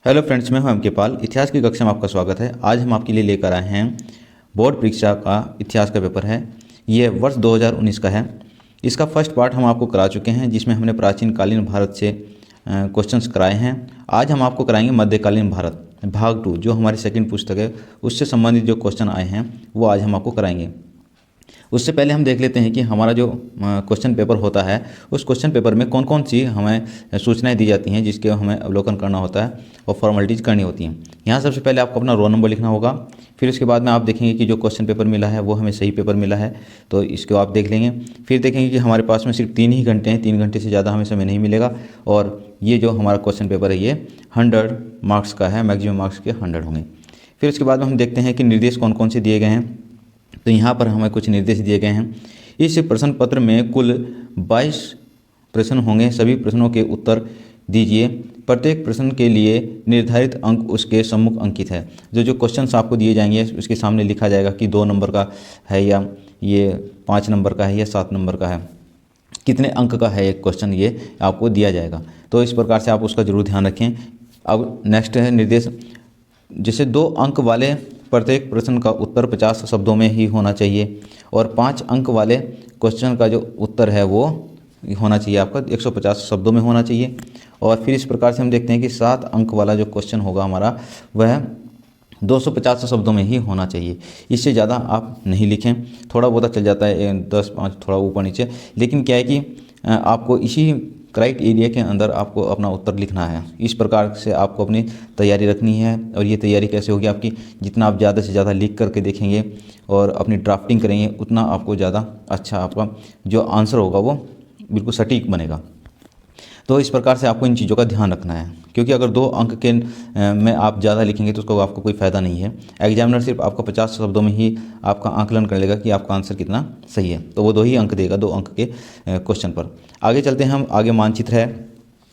Hello friends, मैं हूं M के पाल। इतिहास की कक्षा में आपका स्वागत है। आज हम आपके लिए लेकर आए हैं बोर्ड परीक्षा का इतिहास का पेपर है। ये वर्ष 2019 का है। इसका फर्स्ट पार्ट हम आपको करा चुके हैं, जिसमें हमने प्राचीन कालीन भारत से क्वेश्चंस कराए हैं। आज हम आपको कराएंगे मध्यकालीन भारत भाग 2, जो हमारी सेकंड पुस्तक है, उससे संबंधित जो क्वेश्चन आए हैं वो आज हम आपको कराएंगे। उससे पहले हम देख लेते हैं कि हमारा जो क्वेश्चन पेपर होता है, उस क्वेश्चन पेपर में कौन कौन सी हमें सूचनाएं दी जाती हैं, जिसके हमें अवलोकन करना होता है और फॉर्मेलिटीज़ करनी होती हैं। यहाँ सबसे पहले आपको अपना रोल नंबर लिखना होगा। फिर उसके बाद में आप देखेंगे कि जो क्वेश्चन पेपर मिला है वो हमें सही पेपर मिला है, तो इसको आप देख लेंगे। फिर देखेंगे कि हमारे पास में सिर्फ 3 ही घंटे हैं, 3 घंटे से ज़्यादा हमें समय नहीं मिलेगा। और ये जो हमारा क्वेश्चन पेपर है ये 100 मार्क्स का है, मैक्सिमम मार्क्स के 100 होंगे। फिर उसके बाद में हम देखते हैं कि निर्देश कौन कौन से दिए गए हैं। तो यहाँ पर हमें कुछ निर्देश दिए गए हैं। इस प्रश्न पत्र में कुल 22 प्रश्न होंगे। सभी प्रश्नों के उत्तर दीजिए। प्रत्येक प्रश्न के लिए निर्धारित अंक उसके सम्मुख अंकित है। जो क्वेश्चंस आपको दिए जाएंगे उसके सामने लिखा जाएगा कि 2 नंबर का है, या ये 5 नंबर का है, या 7 नंबर का है, कितने अंक का है एक क्वेश्चन, ये आपको दिया जाएगा। तो इस प्रकार से आप उसका जरूर ध्यान रखें। अब नेक्स्ट है निर्देश। जैसे 2 अंक वाले प्रत्येक प्रश्न का उत्तर 50 शब्दों में ही होना चाहिए, और 5 अंक वाले क्वेश्चन का जो उत्तर है वो होना चाहिए आपका 150 शब्दों में होना चाहिए। और फिर इस प्रकार से हम देखते हैं कि 7 अंक वाला जो क्वेश्चन होगा हमारा, वह 250 शब्दों में ही होना चाहिए। इससे ज़्यादा आप नहीं लिखें। थोड़ा बहुत चल जाता है 10-5 थोड़ा ऊपर नीचे, लेकिन क्या है कि आपको इसी क्राइटेरिया के अंदर आपको अपना उत्तर लिखना है। इस प्रकार से आपको अपनी तैयारी रखनी है। और ये तैयारी कैसे होगी आपकी, जितना आप ज़्यादा से ज़्यादा लिख करके देखेंगे और अपनी ड्राफ्टिंग करेंगे, उतना आपको ज़्यादा अच्छा आपका जो आंसर होगा वो बिल्कुल सटीक बनेगा। तो इस प्रकार से आपको इन चीज़ों का ध्यान रखना है, क्योंकि अगर 2 अंक के में आप ज़्यादा लिखेंगे तो उसको आपको कोई फ़ायदा नहीं है। एग्जामिनर सिर्फ आपका 50 शब्दों में ही आपका आकलन कर लेगा कि आपका आंसर कितना सही है, तो वो 2 ही अंक देगा 2 अंक के क्वेश्चन पर। आगे चलते हैं हम। आगे मानचित्र है।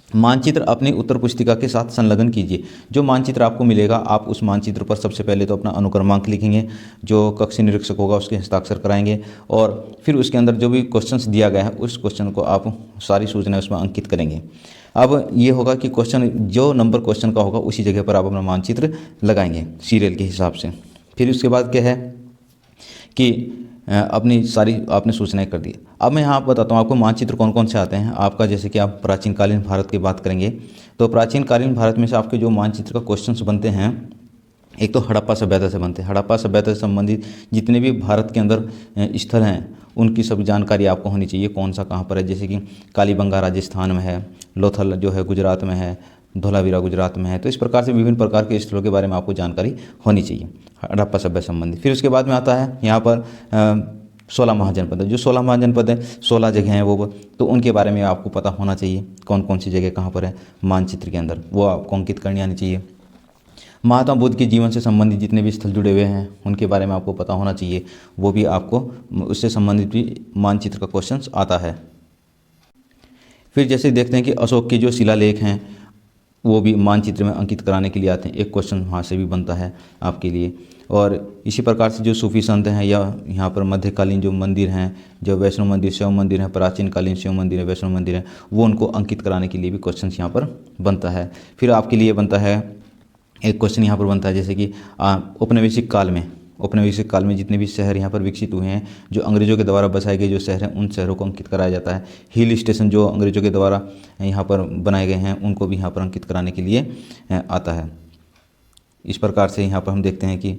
मानचित्र अपनी उत्तर पुस्तिका के साथ संलग्न कीजिए। जो मानचित्र आपको मिलेगा, आप उस मानचित्र पर सबसे पहले तो अपना अनुक्रमांक लिखेंगे, जो कक्ष निरीक्षक होगा उसके हस्ताक्षर कराएंगे, और फिर उसके अंदर जो भी क्वेश्चंस दिया गया है उस क्वेश्चन को आप सारी सूचनाएं उसमें अंकित करेंगे। अब ये होगा कि क्वेश्चन जो नंबर क्वेश्चन का होगा उसी जगह पर आप अपना मानचित्र लगाएंगे सीरियल के हिसाब से। फिर उसके बाद क्या है कि अपनी सारी आपने सूचनाएं कर दी। अब मैं यहाँ बताता हूँ आपको मानचित्र कौन कौन से आते हैं आपका। जैसे कि आप प्राचीन कालीन भारत की बात करेंगे, तो प्राचीन कालीन भारत में से आपके जो मानचित्र का क्वेश्चंस बनते हैं, एक तो हड़प्पा सभ्यता से बनते हैं। हड़प्पा सभ्यता से संबंधित जितने भी भारत के अंदर स्थल हैं उनकी सब जानकारी आपको होनी चाहिए, कौन सा कहाँ पर है। जैसे कि कालीबंगा राजस्थान में है, लोथल जो है गुजरात में है, धोलावीरा गुजरात में है। तो इस प्रकार से विभिन्न प्रकार के स्थलों के बारे में आपको जानकारी होनी चाहिए हड़प्पा सभ्यता संबंधित। फिर उसके बाद में आता है यहाँ पर 16 महाजनपद है। जो 16 महाजनपद है, 16 जगह हैं वो, तो उनके बारे में आपको पता होना चाहिए, कौन कौन सी जगह कहाँ पर है मानचित्र के अंदर, वो आपको अंकित करनी आनी चाहिए। महात्मा बुद्ध के जीवन से संबंधित जितने भी स्थल जुड़े हुए हैं उनके बारे में आपको पता होना चाहिए, वो भी आपको उससे संबंधित भी मानचित्र का क्वेश्चन आता है। फिर जैसे देखते हैं कि अशोक के जो शिलालेख हैं वो भी मानचित्र में अंकित कराने के लिए आते हैं, एक क्वेश्चन वहाँ से भी बनता है आपके लिए। और इसी प्रकार से जो सूफी संत हैं, या यहाँ पर मध्यकालीन जो मंदिर हैं, जो वैष्णो मंदिर, शिव मंदिर है, प्राचीन कालीन शिव मंदिर है, वैष्णो मंदिर है, वो उनको अंकित कराने के लिए भी क्वेश्चन यहाँ पर बनता है। फिर आपके लिए बनता है एक क्वेश्चन यहाँ पर बनता है, जैसे कि औपनिवेशिक काल में जितने भी शहर यहाँ पर विकसित हुए हैं, जो अंग्रेज़ों के द्वारा बसाए गए जो शहर हैं, उन शहरों को अंकित कराया जाता है। हिल स्टेशन जो अंग्रेज़ों के द्वारा यहाँ पर बनाए गए हैं उनको भी यहाँ पर अंकित कराने के लिए आता है। इस प्रकार से यहाँ पर हम देखते हैं कि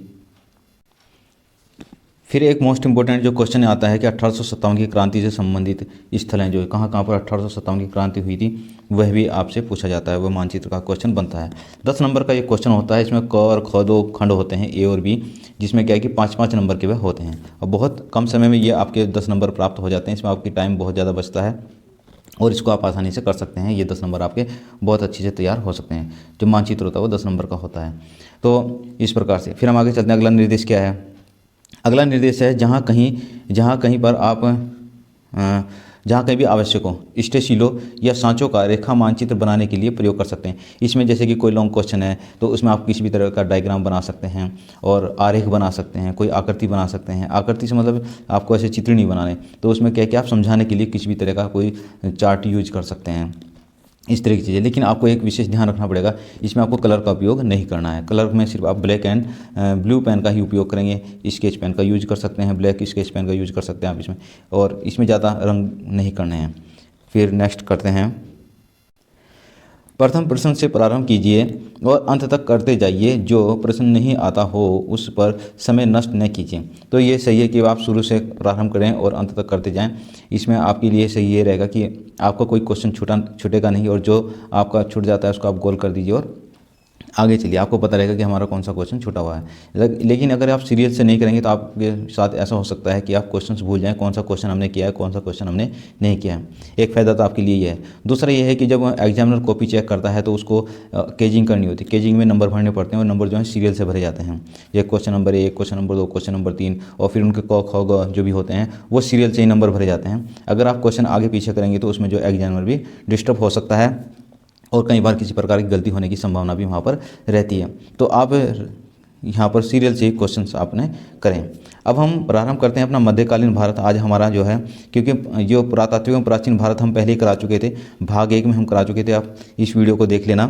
फिर एक मोस्ट इंपॉर्टेंट जो क्वेश्चन आता है कि 1857 की क्रांति से संबंधित स्थल हैं, जो कहाँ कहाँ पर 1857 की क्रांति हुई थी, वह भी आपसे पूछा जाता है, वह मानचित्र का क्वेश्चन बनता है। 10 नंबर का ये क्वेश्चन होता है। इसमें क और ख 2 खंड होते हैं, ए और बी, जिसमें क्या है कि 5-5 नंबर के वह होते हैं, और बहुत कम समय में ये आपके 10 नंबर प्राप्त हो जाते हैं। इसमें आपकी टाइम बहुत ज़्यादा बचता है और इसको आप आसानी से कर सकते हैं। ये 10 नंबर आपके बहुत अच्छे से तैयार हो सकते हैं। जो मानचित्र होता है वो 10 नंबर का होता है। तो इस प्रकार से फिर हम आगे चलते हैं। अगला निर्देश क्या है। अगला निर्देश है जहाँ कहीं पर आप जहाँ कहीं भी आवश्यक हो स्टेशिलो या सांचों का रेखा मानचित्र बनाने के लिए प्रयोग कर सकते हैं। इसमें जैसे कि कोई लॉन्ग क्वेश्चन है तो उसमें आप किसी भी तरह का डायग्राम बना सकते हैं और आरेख बना सकते हैं, कोई आकृति बना सकते हैं। आकृति से मतलब आपको ऐसे चित्र नहीं बनाने, तो उसमें क्या क्या आप समझाने के लिए किसी भी तरह का कोई चार्ट यूज कर सकते हैं। इस तरह की चीज़ें। लेकिन आपको एक विशेष ध्यान रखना पड़ेगा, इसमें आपको कलर का उपयोग नहीं करना है। कलर में सिर्फ आप ब्लैक एंड ब्लू पेन का ही उपयोग करेंगे। स्केच पेन का यूज कर सकते हैं, ब्लैक स्केच पेन का यूज कर सकते हैं आप इसमें, और इसमें ज़्यादा रंग नहीं करने हैं। फिर नेक्स्ट करते हैं, प्रथम प्रश्न से प्रारंभ कीजिए और अंत तक करते जाइए, जो प्रश्न नहीं आता हो उस पर समय नष्ट न कीजिए। तो ये सही है कि आप शुरू से प्रारंभ करें और अंत तक करते जाएं। इसमें आपके लिए सही ये रहेगा कि आपका कोई क्वेश्चन छूटेगा नहीं, और जो आपका छूट जाता है उसको आप गोल कर दीजिए और आगे चलिए। आपको पता रहेगा कि हमारा कौन सा क्वेश्चन छूटा हुआ है। लेकिन अगर आप सीरियल से नहीं करेंगे तो आपके साथ ऐसा हो सकता है कि आप क्वेश्चंस भूल जाएं, कौन सा क्वेश्चन हमने किया है, कौन सा क्वेश्चन हमने नहीं किया है। एक फ़ायदा तो आपके लिए ये है। दूसरा ये है कि जब एग्जामिनर कॉपी चेक करता है तो उसको केजिंग करनी होती है। केजिंग में नंबर भरने पड़ते हैं, और नंबर जो है सीरियल से भरे जाते हैं। ये question number 1, question number 2, question number 3, और फिर उनके क ख ग जो भी होते हैं वो सीरियल से ही नंबर भरे जाते हैं। अगर आप क्वेश्चन आगे पीछे करेंगे तो उसमें जो एग्जामिनर भी डिस्टर्ब हो सकता है, और कई बार किसी प्रकार की गलती होने की संभावना भी वहाँ पर रहती है। तो आप यहाँ पर सीरियल से ही क्वेश्चंस आपने करें। अब हम प्रारंभ करते हैं अपना मध्यकालीन भारत। आज हमारा जो है, क्योंकि जो पुरातात्विक एवं प्राचीन भारत हम पहले ही करा चुके थे, भाग 1 में हम करा चुके थे, आप इस वीडियो को देख लेना।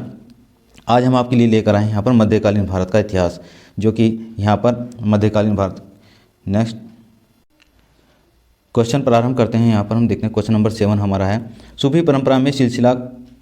आज हम आपके लिए लेकर आए हैं यहाँ पर मध्यकालीन भारत का इतिहास, जो कि यहाँ पर मध्यकालीन भारत। नेक्स्ट क्वेश्चन प्रारंभ करते हैं। यहाँ पर हम देखते हैं क्वेश्चन नंबर 7 हमारा है, सूफी परंपरा में सिलसिला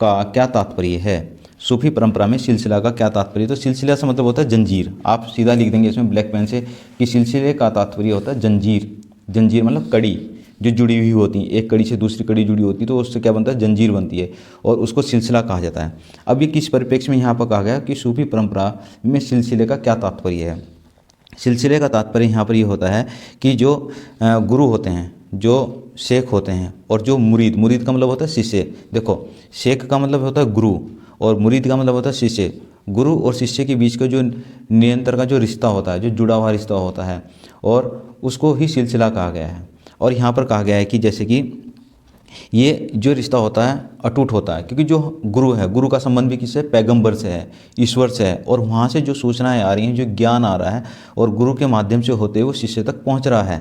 का क्या तात्पर्य है। सूफी परंपरा में सिलसिला का क्या तात्पर्य। तो सिलसिला से मतलब होता है जंजीर। आप सीधा लिख देंगे इसमें ब्लैक पेन से कि सिलसिले का तात्पर्य होता है जंजीर। जंजीर मतलब कड़ी जो जुड़ी हुई होती है, एक कड़ी से दूसरी कड़ी जुड़ी होती है, तो उससे क्या बनता है, जंजीर बनती है, और उसको सिलसिला कहा जाता है। अब ये किस परिप्रेक्ष्य में यहाँ पर कहा गया कि सूफी परंपरा में सिलसिले का क्या तात्पर्य है। सिलसिले का तात्पर्य यहाँ पर ये होता है कि जो गुरु होते हैं, जो शेख होते हैं, और जो मुरीद, मुरीद का मतलब होता है शिष्य। देखो, शेख का मतलब होता है गुरु और मुरीद का मतलब होता है शिष्य। गुरु और शिष्य के बीच का जो निरंतर का जो रिश्ता होता है, जो जुड़ा हुआ रिश्ता होता है, और उसको ही सिलसिला कहा गया है। और यहाँ पर कहा गया है कि जैसे कि ये जो रिश्ता होता है अटूट होता है, क्योंकि जो गुरु है, गुरु का संबंध भी किससे, पैगंबर से है, ईश्वर से है, और वहाँ से जो सूचनाएं आ रही हैं, जो ज्ञान आ रहा है, और गुरु के माध्यम से होते हुए शिष्य तक पहुँच रहा है।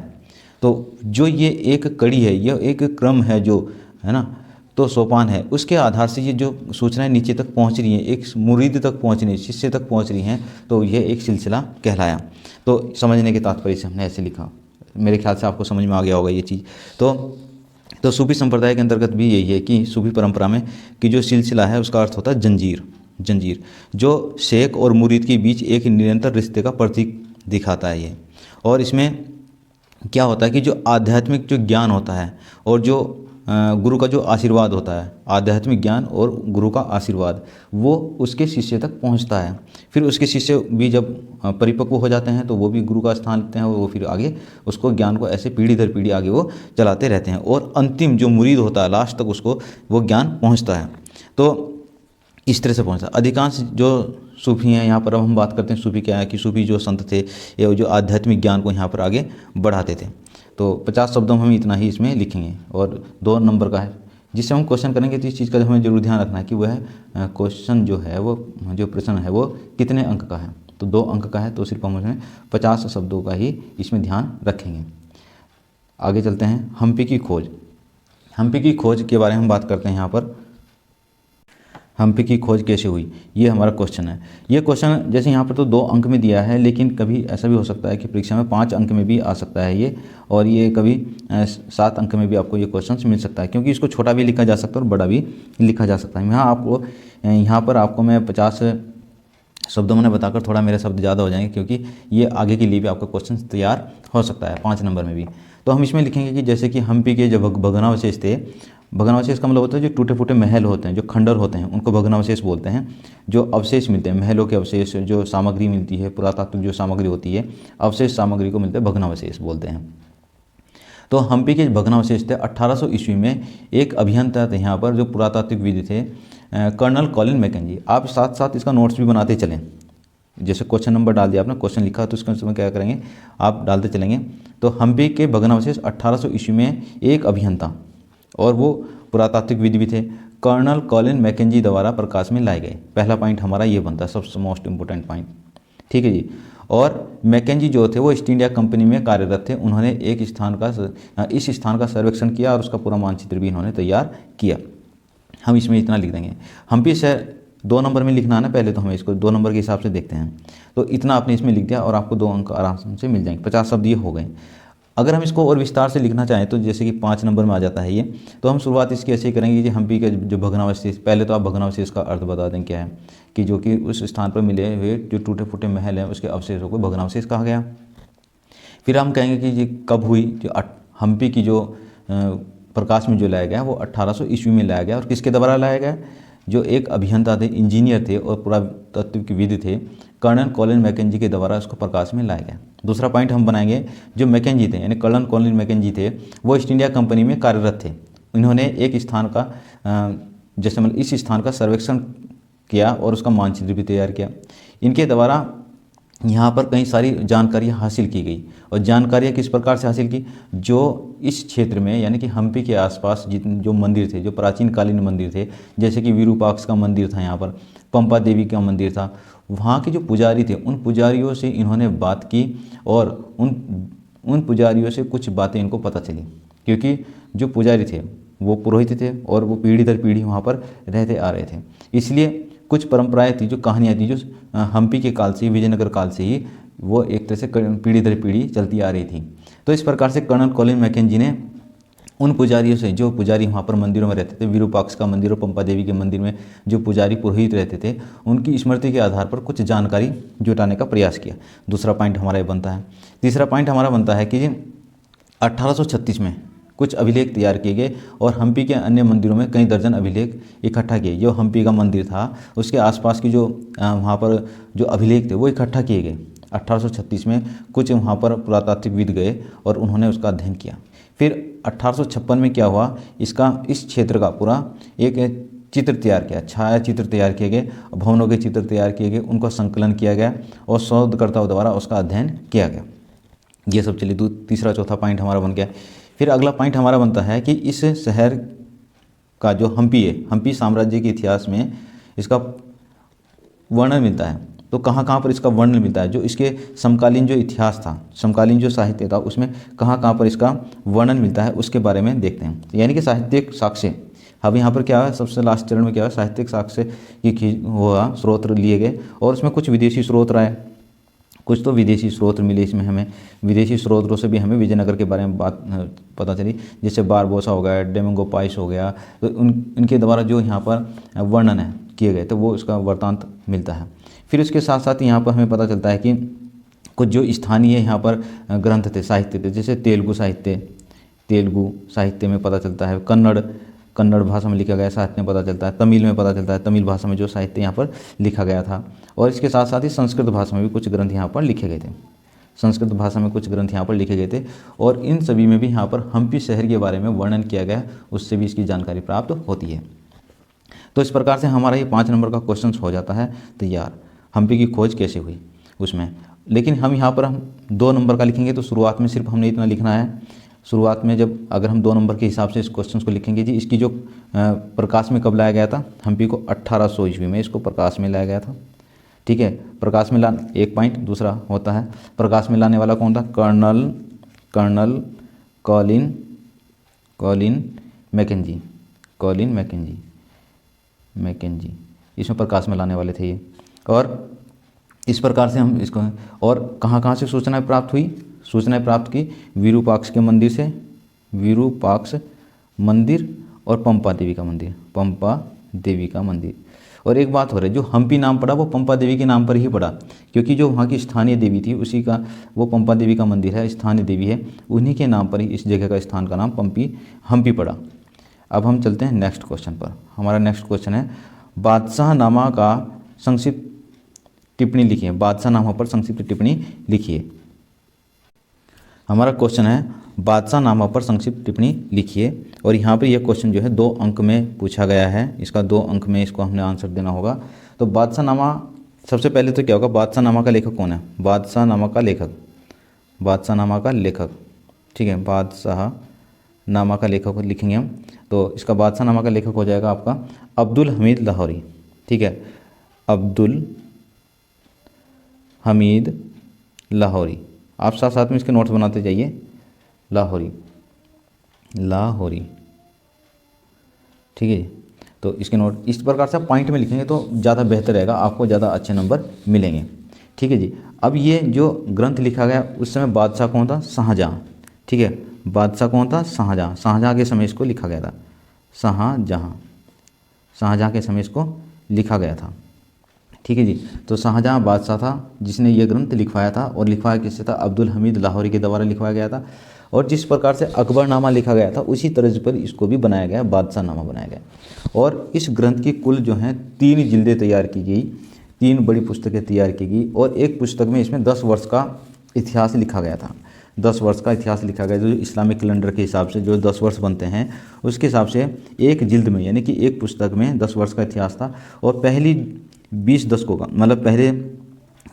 तो जो ये एक कड़ी है, यह एक क्रम है, जो है ना, तो सोपान है, उसके आधार से ये जो सूचनाएं नीचे तक पहुंच रही हैं, एक मुरीद तक पहुंच रही हैं, शिष्य तक पहुंच रही हैं, तो यह एक सिलसिला कहलाया। तो समझने के तात्पर्य से हमने ऐसे लिखा। मेरे ख्याल से आपको समझ में आ गया होगा ये चीज़। तो सूफी संप्रदाय के अंतर्गत भी यही है कि सूफी परंपरा में कि जो सिलसिला है उसका अर्थ होता है जंजीर। जंजीर जो शेख और मुरीद के बीच एक निरंतर रिश्ते का प्रतीक दिखाता है ये। और इसमें क्या होता है कि जो आध्यात्मिक जो ज्ञान होता है, और जो गुरु का जो आशीर्वाद होता है, आध्यात्मिक ज्ञान और गुरु का आशीर्वाद, वो उसके शिष्य तक पहुंचता है। फिर उसके शिष्य भी जब परिपक्व हो जाते हैं तो वो भी गुरु का स्थान लेते हैं, और वो फिर आगे उसको ज्ञान को ऐसे पीढ़ी दर पीढ़ी आगे वो चलाते रहते हैं, और अंतिम जो मुरीद होता है लास्ट तक उसको वो ज्ञान पहुँचता है। तो इस तरह से पहुँचता। अधिकांश जो सूफी हैं, यहाँ पर अब हम बात करते हैं सूफी क्या है, कि सूफी जो संत थे ये जो आध्यात्मिक ज्ञान को यहाँ पर आगे बढ़ाते थे। तो 50 शब्दों में हम इतना ही इसमें लिखेंगे, और 2 नंबर का है, जिससे हम क्वेश्चन करेंगे तो इस चीज़ का हमें जरूर ध्यान रखना है कि वह क्वेश्चन जो है, वो जो प्रश्न है वो कितने अंक का है। तो 2 अंक का है, तो सिर्फ हम उसमें 50 शब्दों का ही इसमें ध्यान रखेंगे। आगे चलते हैं, हम्पी की खोज। हम्पी की खोज के बारे में हम बात करते हैं। यहाँ पर हम्पी की खोज कैसे हुई, ये हमारा क्वेश्चन है। ये क्वेश्चन जैसे यहाँ पर तो 2 अंक में दिया है, लेकिन कभी ऐसा भी हो सकता है कि परीक्षा में 5 अंक में भी आ सकता है ये, और ये कभी 7 अंक में भी आपको ये क्वेश्चन मिल सकता है, क्योंकि इसको छोटा भी लिखा जा सकता है और बड़ा भी लिखा जा सकता है। यहाँ पर आपको मैं 50 शब्दों में बताकर थोड़ा मेरे शब्द ज़्यादा हो जाएंगे, क्योंकि ये आगे के लिए भी आपका क्वेश्चन तैयार हो सकता है 5 नंबर में भी। तो हम इसमें लिखेंगे कि जैसे कि हम्पी के जो भग्नावशेष थे, भग्नावशेष का मतलब होता है जो टूटे फूटे महल होते हैं, जो खंडर होते हैं, उनको भग्नावशेष बोलते हैं। जो अवशेष मिलते हैं, महलों के अवशेष, जो सामग्री मिलती है, पुरातात्विक जो सामग्री होती है, अवशेष सामग्री को मिलते हैं भग्नावशेष बोलते हैं। तो हम्पी के भग्नावशेष थे। 1800 ईस्वी में एक अभियंता थे यहाँ पर, जो पुरातात्विकविद थे, कर्नल कॉलिन मैकेंजी। आप साथ साथ इसका नोट्स भी बनाते चलें। जैसे क्वेश्चन नंबर डाल दिया आपने, क्वेश्चन लिखा तो उसके उसमें क्या करेंगे, आप डालते चलेंगे। तो हम्पी के भग्नावशेष 1800 ईस्वी में एक अभियंता, और वो पुरातात्विकविद भी थे, कर्नल कॉलिन मैकेंजी द्वारा प्रकाश में लाए गए। पहला पॉइंट हमारा ये बनता है, सबसे मोस्ट इंपोर्टेंट पॉइंट। ठीक है जी। और मैकेंजी जो थे वो ईस्ट इंडिया कंपनी में कार्यरत थे। उन्होंने इस स्थान का सर्वेक्षण किया, और उसका पूरा मानचित्र भी इन्होंने तैयार किया। हम इसमें इतना लिख देंगे। हम्पी शहर 2 नंबर में लिखना है ना, पहले तो हमें इसको 2 नंबर के हिसाब से देखते हैं। तो इतना आपने इसमें लिख दिया और आपको 2 अंक आराम से मिल जाएंगे। 50 शब्द ये हो गए। अगर हम इसको और विस्तार से लिखना चाहें तो जैसे कि 5 नंबर में आ जाता है ये, तो हम शुरुआत इसकी ऐसे ही करेंगे कि हम्पी के जो भग्नावशेष, पहले तो आप भग्नावशेष का अर्थ बता दें क्या है, कि जो कि उस स्थान पर मिले हुए जो टूटे फूटे महल हैं उसके अवशेषों को भग्नावशेष कहा गया। फिर हम कहेंगे कि ये कब हुई, जो हम्पी की जो प्रकाश में जो लाया गया वो 1800 ईस्वी में लाया गया। और किसके द्वारा लाया गया? जो एक अभियंता थे, इंजीनियर थे और पुरातत्वविद थे, कर्नल कॉलिन मैकेंजी के द्वारा उसको प्रकाश में लाया गया। दूसरा पॉइंट हम बनाएंगे, जो मैकेंजी थे यानी कर्नल कॉलिन मैकेंजी थे, वो ईस्ट इंडिया कंपनी में कार्यरत थे। इन्होंने एक स्थान का जैसे मतलब इस स्थान का सर्वेक्षण किया और उसका मानचित्र भी तैयार किया। इनके द्वारा यहाँ पर कई सारी जानकारियाँ हासिल की गई। और जानकारियाँ किस प्रकार से हासिल की? जो इस क्षेत्र में यानी कि हम्पी के आसपास जितने जो मंदिर थे, जो प्राचीन कालीन मंदिर थे, जैसे कि विरूपाक्ष का मंदिर था, यहाँ पर पंपा देवी का मंदिर था, वहाँ के जो पुजारी थे उन पुजारियों से इन्होंने बात की और उन पुजारियों से कुछ बातें इनको पता चली। क्योंकि जो पुजारी थे वो पुरोहित थे और वो पीढ़ी दर पीढ़ी वहाँ पर रहते आ रहे थे, इसलिए कुछ परंपराएं थी, जो कहानियाँ थी, जो हम्पी के काल से, विजयनगर काल से ही वो एक तरह से पीढ़ी दर पीढ़ी चलती आ रही थी। तो इस प्रकार से कर्नल कॉलिन मैकेंजी ने उन पुजारियों से, जो पुजारी वहाँ पर मंदिरों में रहते थे, विरूपाक्ष का मंदिर और पंपा देवी के मंदिर में जो पुजारी पुरोहित रहते थे, उनकी स्मृति के आधार पर कुछ जानकारी जुटाने का प्रयास किया। दूसरा पॉइंट हमारा ये बनता है। तीसरा पॉइंट हमारा बनता है कि 1836 में कुछ अभिलेख तैयार किए गए और हम्पी के अन्य मंदिरों में कई दर्जन अभिलेख इकट्ठा किए। जो हम्पी का मंदिर था उसके आसपास की जो वहाँ पर जो अभिलेख थे वो इकट्ठा किए गए। 1836 में कुछ वहाँ पर पुरातात्विकविद गए और उन्होंने उसका अध्ययन किया। फिर 1856 में क्या हुआ, इस क्षेत्र का पूरा एक चित्र तैयार किया, छाया चित्र तैयार किए गए, भवनों के चित्र तैयार किए गए, उनका संकलन किया गया और शोधकर्ताओं द्वारा उसका अध्ययन किया गया। ये सब चलिए तीसरा चौथा पॉइंट हमारा बन गया। फिर अगला पॉइंट हमारा बनता है कि इस शहर का जो हम्पी है, हम्पी साम्राज्य के इतिहास में इसका वर्णन मिलता है। तो कहाँ कहाँ पर इसका वर्णन मिलता है, जो इसके समकालीन जो इतिहास था, समकालीन जो साहित्य था, उसमें कहाँ कहाँ पर इसका वर्णन मिलता है उसके बारे में देखते हैं। यानी कि साहित्यिक साक्ष्य। अब यहाँ पर क्या है, सबसे लास्ट चरण में क्या है, साहित्यिक साक्ष्य की हुआ स्रोत लिए गए और उसमें कुछ विदेशी स्रोत रहे, कुछ तो विदेशी स्रोत मिले इसमें हमें। विदेशी स्रोतों से भी हमें विजयनगर के बारे में बात पता चली, जैसे बारबोसा हो गया, डेमंगो पाइस हो गया, तो इनके द्वारा जो यहाँ पर वर्णन है किए गए, तो वो उसका वृत्तांत मिलता है। फिर उसके साथ साथ यहाँ पर हमें पता चलता है कि कुछ जो स्थानीय यहाँ पर ग्रंथ थे, साहित्य थे, जैसे तेलुगु साहित्य में पता चलता है, कन्नड़ भाषा में लिखा गया साहित्य में पता चलता है, तमिल में पता चलता है, तमिल भाषा में जो साहित्य यहाँ पर लिखा गया था। और इसके साथ साथ ही संस्कृत भाषा में भी कुछ ग्रंथ यहाँ पर लिखे गए थे, संस्कृत भाषा में कुछ ग्रंथ यहाँ पर लिखे गए थे। और इन सभी में भी यहाँ पर हम्पी शहर के बारे में वर्णन किया गया, उससे भी इसकी जानकारी प्राप्त होती है। तो इस प्रकार से हमारा ये 5 नंबर का क्वेश्चन हो जाता है तैयार, हम्पी की खोज कैसे हुई उसमें। लेकिन हम यहाँ पर 2 नंबर का लिखेंगे तो शुरुआत में सिर्फ हमने इतना लिखना है। शुरुआत में जब अगर हम 2 नंबर के हिसाब से इस क्वेश्चन को लिखेंगे जी, इसकी जो प्रकाश में कब लाया गया था, हम्पी को 1800 ईस्वी में इसको प्रकाश में लाया गया था। ठीक है, प्रकाश में एक पॉइंट। दूसरा होता है प्रकाश में लाने वाला कौन था, कर्नल कॉलिन मैकेंजी, इसमें प्रकाश में लाने वाले थे ये। और इस प्रकार से हम इसको, और कहाँ से सूचनाएं प्राप्त हुई, सूचनाएं प्राप्त की विरूपाक्ष के मंदिर से, विरूपाक्ष मंदिर और पंपा देवी का मंदिर। और एक बात हो रही है, जो हम्पी नाम पड़ा वो पंपा देवी के नाम पर ही पड़ा, क्योंकि जो वहाँ की स्थानीय देवी थी उसी का वो पंपा देवी का मंदिर है, स्थानीय देवी है, उन्हीं के नाम पर ही इस जगह का स्थान का नाम हम्पी पड़ा। अब हम चलते हैं नेक्स्ट क्वेश्चन पर। हमारा नेक्स्ट क्वेश्चन है, बादशाहनामा का संक्षिप्त टिप्पणी लिखिए। बादशाहनामा पर संक्षिप्त टिप्पणी लिखिए। हमारा क्वेश्चन है बादशाहनामा पर संक्षिप्त टिप्पणी लिखिए। और यहाँ पर यह क्वेश्चन जो है 2 अंक में पूछा गया है, इसका 2 अंक में इसको हमने आंसर देना होगा। तो बादशाहनामा, सबसे पहले तो क्या होगा, बादशाहनामा का लेखक कौन है, बादशाहनामा का लेखक, ठीक है, बादशाहनामा का लेखक लाखेंगे हम। तो इसका बादशाहनामा का लेखक हो जाएगा आपका अब्दुल हमीद लाहौरी। ठीक है, अब्दुल हमीद लाहौरी। आप साथ साथ में इसके नोट्स बनाते जाइए, लाहौरी, ठीक है। तो इसके नोट इस प्रकार से आप पॉइंट में लिखेंगे तो ज़्यादा बेहतर रहेगा, आपको ज़्यादा अच्छे नंबर मिलेंगे। ठीक है जी। अब ये जो ग्रंथ लिखा गया उस समय बादशाह कौन था? शाहजहाँ। ठीक है, बादशाह कौन था? शाहजहाँ। शाहजहाँ के समय इसको लिखा गया था, शाहजहाँ, शाहजहाँ के समय इसको लिखा गया था। ठीक है जी। तो शाहजहाँ बादशाह था जिसने ये ग्रंथ लिखवाया था, और लिखवाया किससे था? अब्दुल हमीद लाहौरी के द्वारा लिखवाया गया था। और जिस प्रकार से अकबरनामा लिखा गया था उसी तर्ज पर इसको भी बनाया गया, बादशाहनामा बनाया गया। और इस ग्रंथ की कुल जो है 3 जिल्दें तैयार की गई, 3 बड़ी पुस्तकें तैयार की गई, और एक पुस्तक में इसमें 10 वर्ष का इतिहास लिखा गया था। 10 वर्ष का इतिहास लिखा गया, जो इस्लामिक कैलेंडर के हिसाब से जो 10 वर्ष बनते हैं उसके हिसाब से एक जिल्द में, यानी कि एक पुस्तक में 10 वर्ष का इतिहास था। और पहली 20 दशकों का, मतलब पहले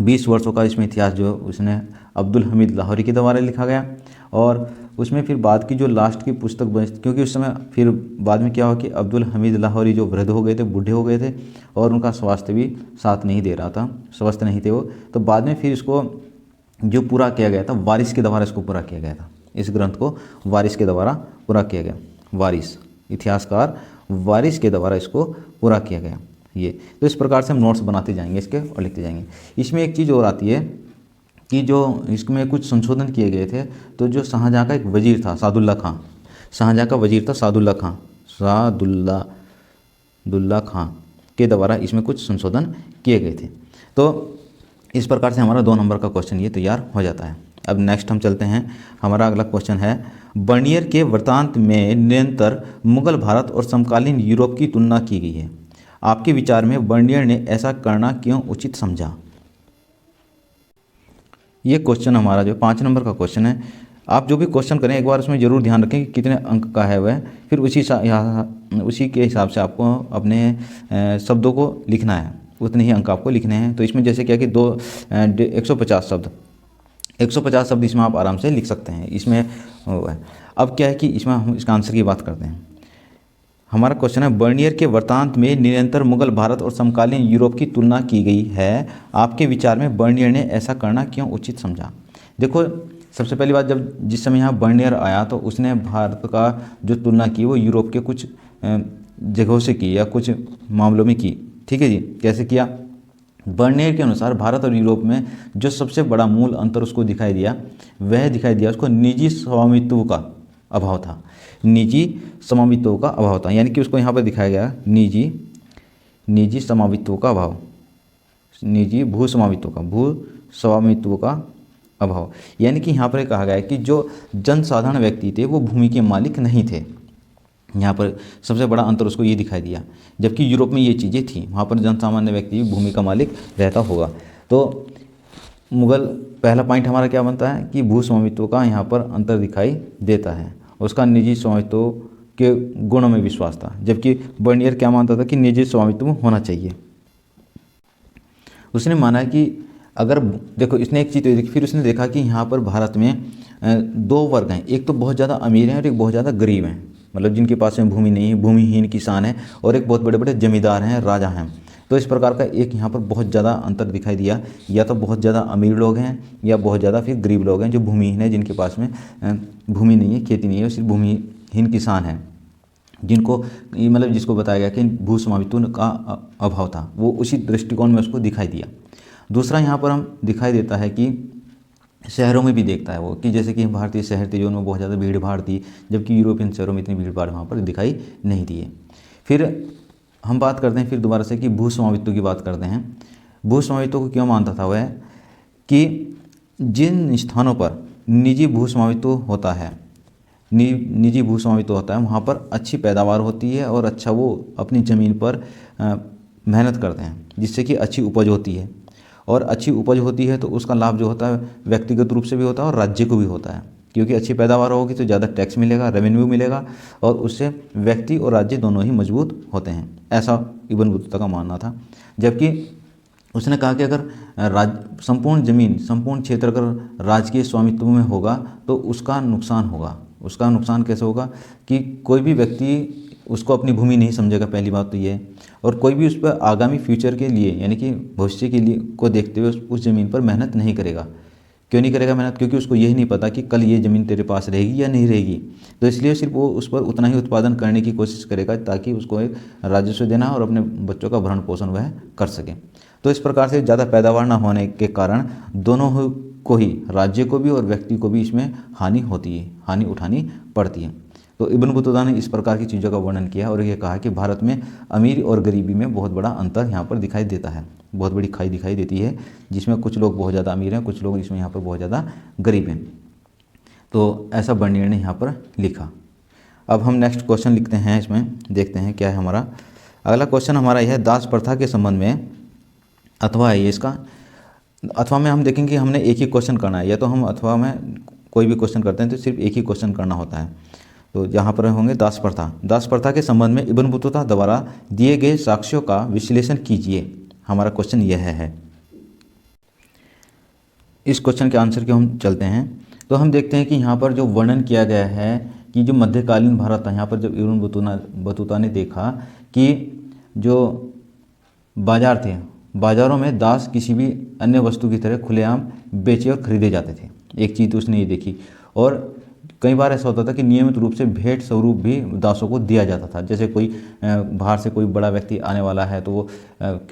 20 वर्षों का इसमें इतिहास जो उसने अब्दुल हमीद लाहौरी के द्वारा लिखा गया। और उसमें फिर बाद की जो लास्ट की पुस्तक बनी, क्योंकि उस समय फिर बाद में क्या हुआ कि अब्दुल हमीद लाहौरी जो वृद्ध हो गए थे, बूढ़े हो गए थे, और उनका स्वास्थ्य भी साथ नहीं दे रहा था, स्वस्थ नहीं थे वो। तो बाद में फिर इसको जो पूरा किया गया था वारिस के द्वारा इसको पूरा किया गया था। इस ग्रंथ को वारिस के द्वारा पूरा किया गया, वारिस, इतिहासकार वारिस के द्वारा इसको पूरा किया गया। ये तो इस प्रकार से हम नोट्स बनाते जाएंगे इसके और लिखते जाएंगे। इसमें एक चीज़ और आती है कि जो इसमें कुछ संशोधन किए गए थे। तो जो शाहजहाँ का एक वजीर था सादुल्ला खां, शाहजहाँ का वजीर था सादुल्ला खां, दुल्ला खां के द्वारा इसमें कुछ संशोधन किए गए थे। तो इस प्रकार से हमारा 2 नंबर का क्वेश्चन ये तैयार हो जाता है। अब नेक्स्ट हम चलते हैं, हमारा अगला क्वेश्चन है, बर्नियर के वृत्तांत में निरंतर मुगल भारत और समकालीन यूरोप की तुलना की गई है। आपके विचार में बर्नियर ने ऐसा करना क्यों उचित समझा? ये क्वेश्चन हमारा जो 5 नंबर का क्वेश्चन है। आप जो भी क्वेश्चन करें एक बार उसमें ज़रूर ध्यान रखें कि कितने अंक का है वह, फिर उसी के हिसाब से आपको अपने शब्दों को लिखना है, उतने ही अंक आपको लिखने हैं। तो इसमें जैसे क्या कि 150 शब्द, 150 शब्द इसमें आप आराम से लिख सकते हैं इसमें। अब क्या है कि इसमें हम इसका आंसर की बात करते हैं। हमारा क्वेश्चन है, बर्नियर के वृत्तांत में निरंतर मुगल भारत और समकालीन यूरोप की तुलना की गई है। आपके विचार में बर्नियर ने ऐसा करना क्यों उचित समझा? देखो, सबसे पहली बात, जब जिस समय यहाँ बर्नियर आया तो उसने भारत का जो तुलना की वो यूरोप के कुछ जगहों से की या कुछ मामलों में की। ठीक है जी। कैसे किया? बर्नियर के अनुसार भारत और यूरोप में जो सबसे बड़ा मूल अंतर उसको दिखाई दिया, वह दिखाई दिया उसको निजी स्वामित्व का अभाव था। निजी स्वामित्व का अभाव था, यानी कि उसको यहाँ पर दिखाया गया निजी स्वामित्व का अभाव, निजी भू स्वामित्व का अभाव। यानी कि यहाँ पर कहा गया है कि जो जनसाधारण व्यक्ति थे वो भूमि के मालिक नहीं थे। यहाँ पर सबसे बड़ा अंतर उसको ये दिखाई दिया, जबकि यूरोप में ये चीज़ें थी, वहाँ पर जनसामान्य व्यक्ति भूमि का मालिक रहता होगा। तो मुगल, पहला पॉइंट हमारा क्या बनता है कि भू स्वामित्व का यहाँ पर अंतर दिखाई देता है। उसका निजी स्वामित्व के गुणों में विश्वास था, जबकि बर्नियर क्या मानता था कि निजी स्वामित्व होना चाहिए। उसने माना कि अगर, देखो इसने एक चीज़ देखी, फिर उसने देखा कि यहाँ पर भारत में 2 वर्ग हैं, एक तो बहुत ज़्यादा अमीर हैं और एक बहुत ज़्यादा गरीब हैं, मतलब जिनके पास में भूमि नहीं है, भूमिहीन किसान है, और एक बहुत बड़े बड़े जमींदार हैं, राजा हैं। तो इस प्रकार का एक यहाँ पर बहुत ज़्यादा अंतर दिखाई दिया, या तो बहुत ज़्यादा अमीर लोग हैं या बहुत ज़्यादा फिर गरीब लोग हैं जो भूमिहीन है, जिनके पास में भूमि नहीं है, खेती नहीं है, सिर्फ भूमिहीन किसान हैं, जिनको मतलब जिसको बताया गया कि भू स्वामित्व का अभाव था, वो उसी दृष्टिकोण में उसको दिखाई दिया। दूसरा यहाँ पर हम दिखाई देता है कि शहरों में भी देखता है वो, कि जैसे कि भारतीय शहर थे जो उनमें बहुत ज़्यादा भीड़ भाड़ थी, जबकि यूरोपियन शहरों में इतनी भीड़ भाड़ वहाँ पर दिखाई नहीं दी है। फिर हम बात करते हैं फिर दोबारा से कि भू स्वामित्व की बात करते हैं। भू स्वामित्व को क्यों मानता था वह? कि जिन स्थानों पर निजी भू स्वामित्व होता है, निजी भू स्वामित्व होता है, वहाँ पर अच्छी पैदावार होती है और अच्छा वो अपनी ज़मीन पर मेहनत करते हैं, जिससे कि अच्छी उपज होती है, और अच्छी उपज होती है तो उसका लाभ जो होता है व्यक्तिगत रूप से भी होता है और राज्य को भी होता है, क्योंकि अच्छी पैदावार होगी तो ज़्यादा टैक्स मिलेगा, रेवेन्यू मिलेगा, और उससे व्यक्ति और राज्य दोनों ही मजबूत होते हैं। ऐसा इब्न बतूता का मानना था। जबकि उसने कहा कि अगर संपूर्ण ज़मीन, संपूर्ण क्षेत्र अगर राजकीय स्वामित्व में होगा तो उसका नुकसान होगा। उसका नुकसान कैसे होगा कि कोई भी व्यक्ति उसको अपनी भूमि नहीं समझेगा, पहली बात तो ये है, और कोई भी उस पर आगामी फ्यूचर के लिए, यानी कि भविष्य के लिए को देखते हुए उस ज़मीन पर मेहनत नहीं करेगा, क्यों नहीं करेगा मेहनत? क्योंकि उसको यही नहीं पता कि कल ये ज़मीन तेरे पास रहेगी या नहीं रहेगी। तो इसलिए सिर्फ वो उस पर उतना ही उत्पादन करने की कोशिश करेगा ताकि उसको एक राजस्व देना और अपने बच्चों का भरण पोषण वह कर सके। तो इस प्रकार से ज़्यादा पैदावार ना होने के कारण दोनों को ही, राज्य को भी और व्यक्ति को भी इसमें हानि होती है, हानि उठानी पड़ती है। तो इब्न बतूता ने इस प्रकार की चीज़ों का वर्णन किया और ये कहा कि भारत में अमीर और गरीबी में बहुत बड़ा अंतर यहाँ पर दिखाई देता है, बहुत बड़ी खाई दिखाई देती है, जिसमें कुछ लोग बहुत ज़्यादा अमीर हैं, कुछ लोग इसमें यहाँ पर बहुत ज़्यादा गरीब हैं। तो ऐसा बर्नियर ने यहाँ पर लिखा। अब हम नेक्स्ट क्वेश्चन लिखते हैं, इसमें देखते हैं क्या है हमारा। अगला क्वेश्चन हमारा यह है दास प्रथा के संबंध में, अथवा है ये इसका। अथवा में हम देखेंगे कि हमने एक ही क्वेश्चन करना है, या तो हम अथवा में कोई भी क्वेश्चन करते हैं तो सिर्फ एक ही क्वेश्चन करना होता है। तो यहाँ पर होंगे दास प्रथा। दास प्रथा के संबंध में इब्न बतूता द्वारा दिए गए साक्ष्यों का विश्लेषण कीजिए। हमारा क्वेश्चन यह है। इस क्वेश्चन के आंसर के हम चलते हैं। तो हम देखते हैं कि यहाँ पर जो वर्णन किया गया है कि जो मध्यकालीन भारत था, यहाँ पर जब इब्न बतूता ने देखा कि जो बाजार थे, बाज़ारों में दास किसी भी अन्य वस्तु की तरह खुलेआम बेचे और खरीदे जाते थे। एक चीज़ तो उसने ये देखी। और कई बार ऐसा होता था कि नियमित रूप से भेंट स्वरूप भी दासों को दिया जाता था। जैसे कोई बाहर से कोई बड़ा व्यक्ति आने वाला है तो वो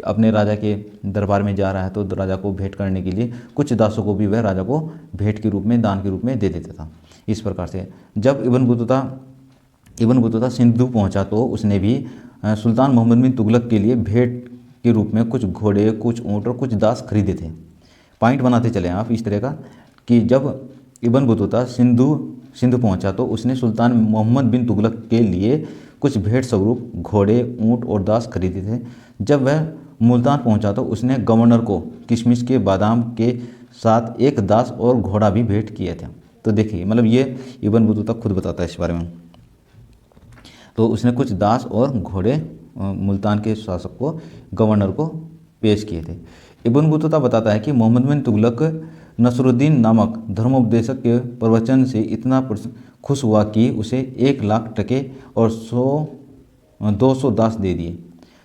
अपने राजा के दरबार में जा रहा है, तो राजा को भेंट करने के लिए कुछ दासों को भी वह राजा को भेंट के रूप में, दान के रूप में दे देता था। इस प्रकार से जब इब्न बतूता सिंधु पहुँचा तो उसने भी सुल्तान मोहम्मद बिन तुगलक के लिए भेंट के रूप में कुछ घोड़े, कुछ ऊँट और कुछ दास खरीदे थे। पॉइंट बनाते चले आप इस तरह का कि जब इब्न बतूता सिंध पहुंचा तो उसने सुल्तान मोहम्मद बिन तुगलक के लिए कुछ भेंट स्वरूप घोड़े, ऊँट और दास खरीदे थे। जब वह मुल्तान पहुंचा तो उसने गवर्नर को किशमिश के बादाम के साथ एक दास और घोड़ा भी भेंट किए थे। तो देखिए, मतलब ये इब्न बतूता खुद बताता है इस बारे में। तो उसने कुछ दास और घोड़े मुल्तान के शासक को, गवर्नर को पेश किए थे। इब्न बतूता बताता है कि मोहम्मद बिन तुगलक नसरुद्दीन नामक धर्मोपदेशक के प्रवचन से इतना खुश हुआ कि उसे 1,00,000 टके और 200 दास दे दिए।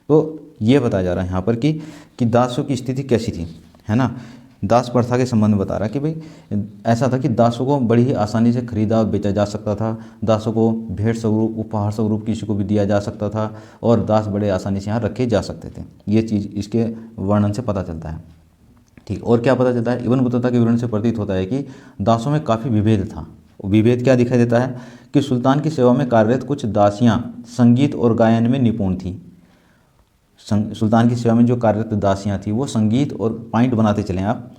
तो ये बताया जा रहा है यहाँ पर कि दासों की स्थिति कैसी थी, है ना। दास प्रथा के संबंध में बता रहा है कि भाई ऐसा था कि दासों को बड़ी ही आसानी से खरीदा और बेचा जा सकता था। दासों को भेंट स्वरूप, उपहार स्वरूप किसी को भी दिया जा सकता था और दास बड़े आसानी से यहाँ रखे जा सकते थे। ये चीज़ इसके वर्णन से पता चलता है। ठीक, और क्या पता चलता है? इब्न बतूता के विवरण से प्रतीत होता है कि दासों में काफ़ी विभेद था। विभेद क्या दिखाई देता है कि सुल्तान की सेवा में कार्यरत कुछ दासियां संगीत और गायन में निपुण थीं। सुल्तान की सेवा में जो कार्यरत दासियां थी वो संगीत और, पॉइंट बनाते चलें आप,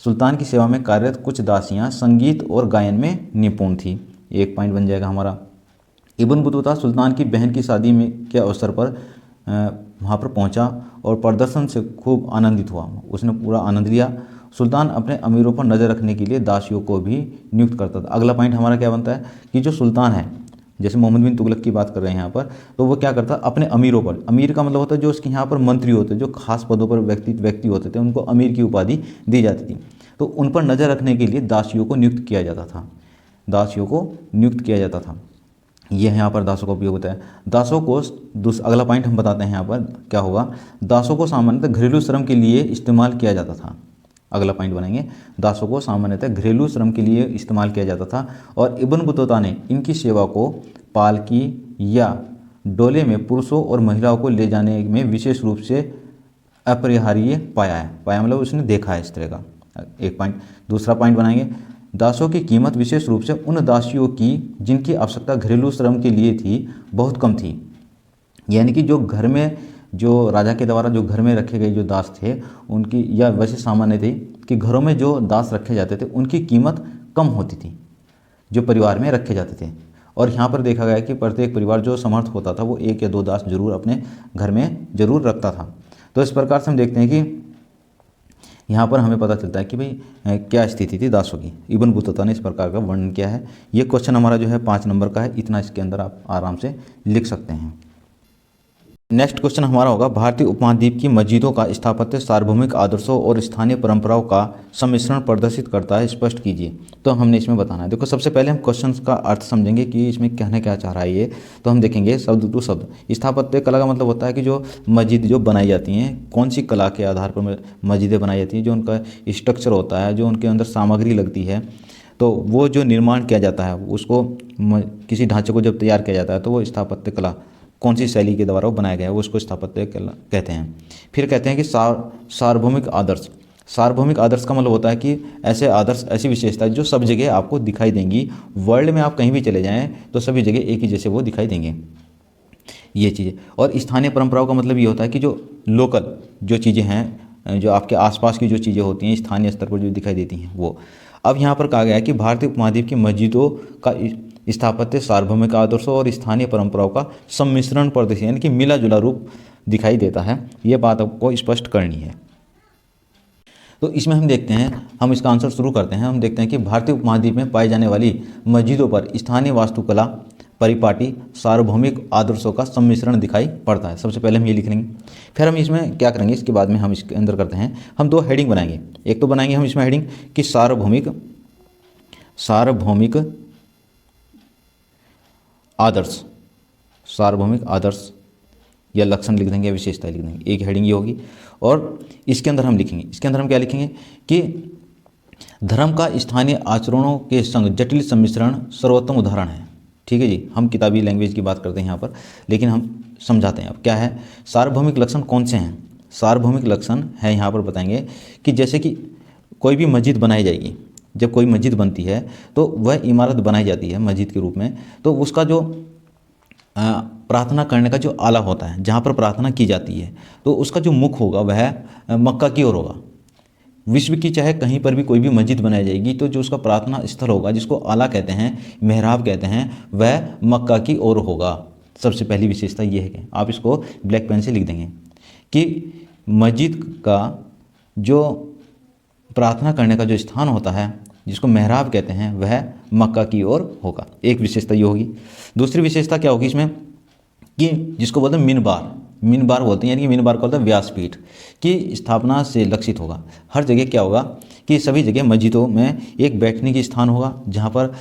सुल्तान की सेवा में कार्यरत कुछ दासियां संगीत और गायन में निपुण थी। एक पॉइंट बन जाएगा हमारा। इब्न बतूता सुल्तान की बहन की शादी में के अवसर पर वहाँ पर पहुँचा और प्रदर्शन से खूब आनंदित हुआ। उसने पूरा आनंद लिया। सुल्तान अपने अमीरों पर नज़र रखने के लिए दासियों को भी नियुक्त करता था। अगला पॉइंट हमारा क्या बनता है कि जो सुल्तान है, जैसे मोहम्मद बिन तुगलक की बात कर रहे हैं यहाँ पर, तो वो क्या करता अपने अमीरों पर, अमीर का मतलब होता है जो उसके यहाँ पर मंत्री होते, जो खास पदों पर व्यक्ति होते थे, उनको अमीर की उपाधि दी जाती थी। तो उन पर नज़र रखने के लिए दासियों को नियुक्त किया जाता था, दासियों को नियुक्त किया जाता था। यह यहाँ पर दासों का उपयोग होता है। दासों को, अगला पॉइंट हम बताते हैं यहाँ पर क्या होगा। दासों को सामान्यतः घरेलू श्रम के लिए इस्तेमाल किया जाता था। अगला पॉइंट बनाएंगे, दासों को सामान्यतः घरेलू श्रम के लिए इस्तेमाल किया जाता था और इब्न बतूता ने इनकी सेवा को पालकी या डोले में पुरुषों और महिलाओं को ले जाने में विशेष रूप से अपरिहार्य पाया मतलब उसने देखा है इस तरह का। एक पॉइंट। दूसरा पॉइंट बनाएंगे, दासों की कीमत विशेष रूप से उन दासियों की जिनकी आवश्यकता घरेलू श्रम के लिए थी बहुत कम थी। यानी कि जो घर में, जो राजा के द्वारा जो घर में रखे गए जो दास थे उनकी, या वैसे सामान्य थे कि घरों में जो दास रखे जाते थे उनकी कीमत कम होती थी जो परिवार में रखे जाते थे। और यहाँ पर देखा गया कि प्रत्येक परिवार जो समर्थ होता था वो 1 या 2 दास जरूर अपने घर में जरूर रखता था। तो इस प्रकार से हम देखते हैं कि यहाँ पर हमें पता चलता है कि भाई क्या स्थिति थी दासों की। इब्न बतूता ने इस प्रकार का वर्णन किया है। ये क्वेश्चन हमारा जो है 5 नंबर का है। इतना इसके अंदर आप आराम से लिख सकते हैं। नेक्स्ट क्वेश्चन हमारा होगा, भारतीय उपमहाद्वीप की मस्जिदों का स्थापत्य सार्वभौमिक आदर्शों और स्थानीय परंपराओं का सम्मिश्रण प्रदर्शित करता है, स्पष्ट कीजिए। तो हमने इसमें बताना है। देखो, सबसे पहले हम क्वेश्चन का अर्थ समझेंगे कि इसमें कहना क्या चाह रहा है ये। तो हम देखेंगे शब्द टू शब्द। स्थापत्य कला का मतलब होता है कि जो मस्जिद जो बनाई जाती हैं, कौन सी कला के आधार पर मस्जिदें बनाई जाती हैं, जो उनका स्ट्रक्चर होता है, जो उनके अंदर सामग्री लगती है, तो वो जो निर्माण किया जाता है उसको किसी ढांचे को जब तैयार किया जाता है तो वो स्थापत्य कला कौन सी शैली के द्वारा वो बनाया गया है वो उसको स्थापत्य कला कहते हैं। फिर कहते हैं कि सार्वभौमिक आदर्श। सार्वभौमिक आदर्श का मतलब होता है कि ऐसे आदर्श, ऐसी विशेषता जो सब जगह आपको दिखाई देंगी। वर्ल्ड में आप कहीं भी चले जाएं तो सभी जगह एक ही जैसे वो दिखाई देंगे, ये चीज़ें। और स्थानीय परंपराओं का मतलब ये होता है कि जो लोकल जो चीज़ें हैं, जो आपके आसपास की जो चीज़ें होती हैं, स्थानीय स्तर पर जो दिखाई देती हैं वो। अब यहाँ पर कहा गया है कि भारतीय उपमहाद्वीप की मस्जिदों का स्थापत्य सार्वभौमिक आदर्शों और स्थानीय परंपराओं का सम्मिश्रण प्रदर्शित, यानी कि मिला जुला रूप दिखाई देता है। ये बात आपको स्पष्ट करनी है। तो इसमें हम देखते हैं, हम इसका आंसर शुरू करते हैं। हम देखते हैं कि भारतीय उपमहाद्वीप में पाई जाने वाली मस्जिदों पर स्थानीय वास्तुकला, परिपाटी, सार्वभौमिक आदर्शों का सम्मिश्रण दिखाई पड़ता है। सबसे पहले हम ये लिख लेंगे। फिर हम इसमें क्या करेंगे, इसके बाद में हम इसके अंदर करते हैं, हम दो हेडिंग बनाएंगे। एक तो बनाएंगे हम इसमें हेडिंग कि सार्वभौमिक आदर्श, सार्वभौमिक आदर्श या लक्षण लिख देंगे या विशेषता लिख देंगे। एक हेडिंग ये होगी। और इसके अंदर हम लिखेंगे, इसके अंदर हम क्या लिखेंगे कि धर्म का स्थानीय आचरणों के संग जटिल सम्मिश्रण सर्वोत्तम उदाहरण है। ठीक है जी, हम किताबी लैंग्वेज की बात करते हैं यहाँ पर, लेकिन हम समझाते हैं अब क्या है। सार्वभौमिक लक्षण कौन से हैं? सार्वभौमिक लक्षण है यहाँ पर बताएंगे कि जैसे कि कोई भी मस्जिद बनाई जाएगी, जब कोई मस्जिद बनती है तो वह इमारत बनाई जाती है मस्जिद के रूप में, तो उसका जो प्रार्थना करने का जो आला होता है, जहाँ पर प्रार्थना की जाती है, तो उसका जो मुख होगा वह मक्का की ओर होगा। विश्व की चाहे कहीं पर भी कोई भी मस्जिद बनाई जाएगी तो जो उसका प्रार्थना स्थल होगा, जिसको आला कहते हैं, मेहराब कहते हैं, वह मक्का की ओर होगा। सबसे पहली विशेषता ये है कि आप इसको ब्लैक पेन से लिख देंगे कि मस्जिद का जो प्रार्थना करने का जो स्थान होता है, जिसको मेहराब कहते हैं, वह मक्का की ओर होगा। एक विशेषता ये होगी। दूसरी विशेषता क्या होगी इसमें कि जिसको बोलते हैं मिनबार, मिनबार बोलते हैं, यानी कि मिनबार का होता है व्यासपीठ की स्थापना से लक्षित होगा। हर जगह क्या होगा कि सभी जगह मस्जिदों में एक बैठने की स्थान होगा जहाँ पर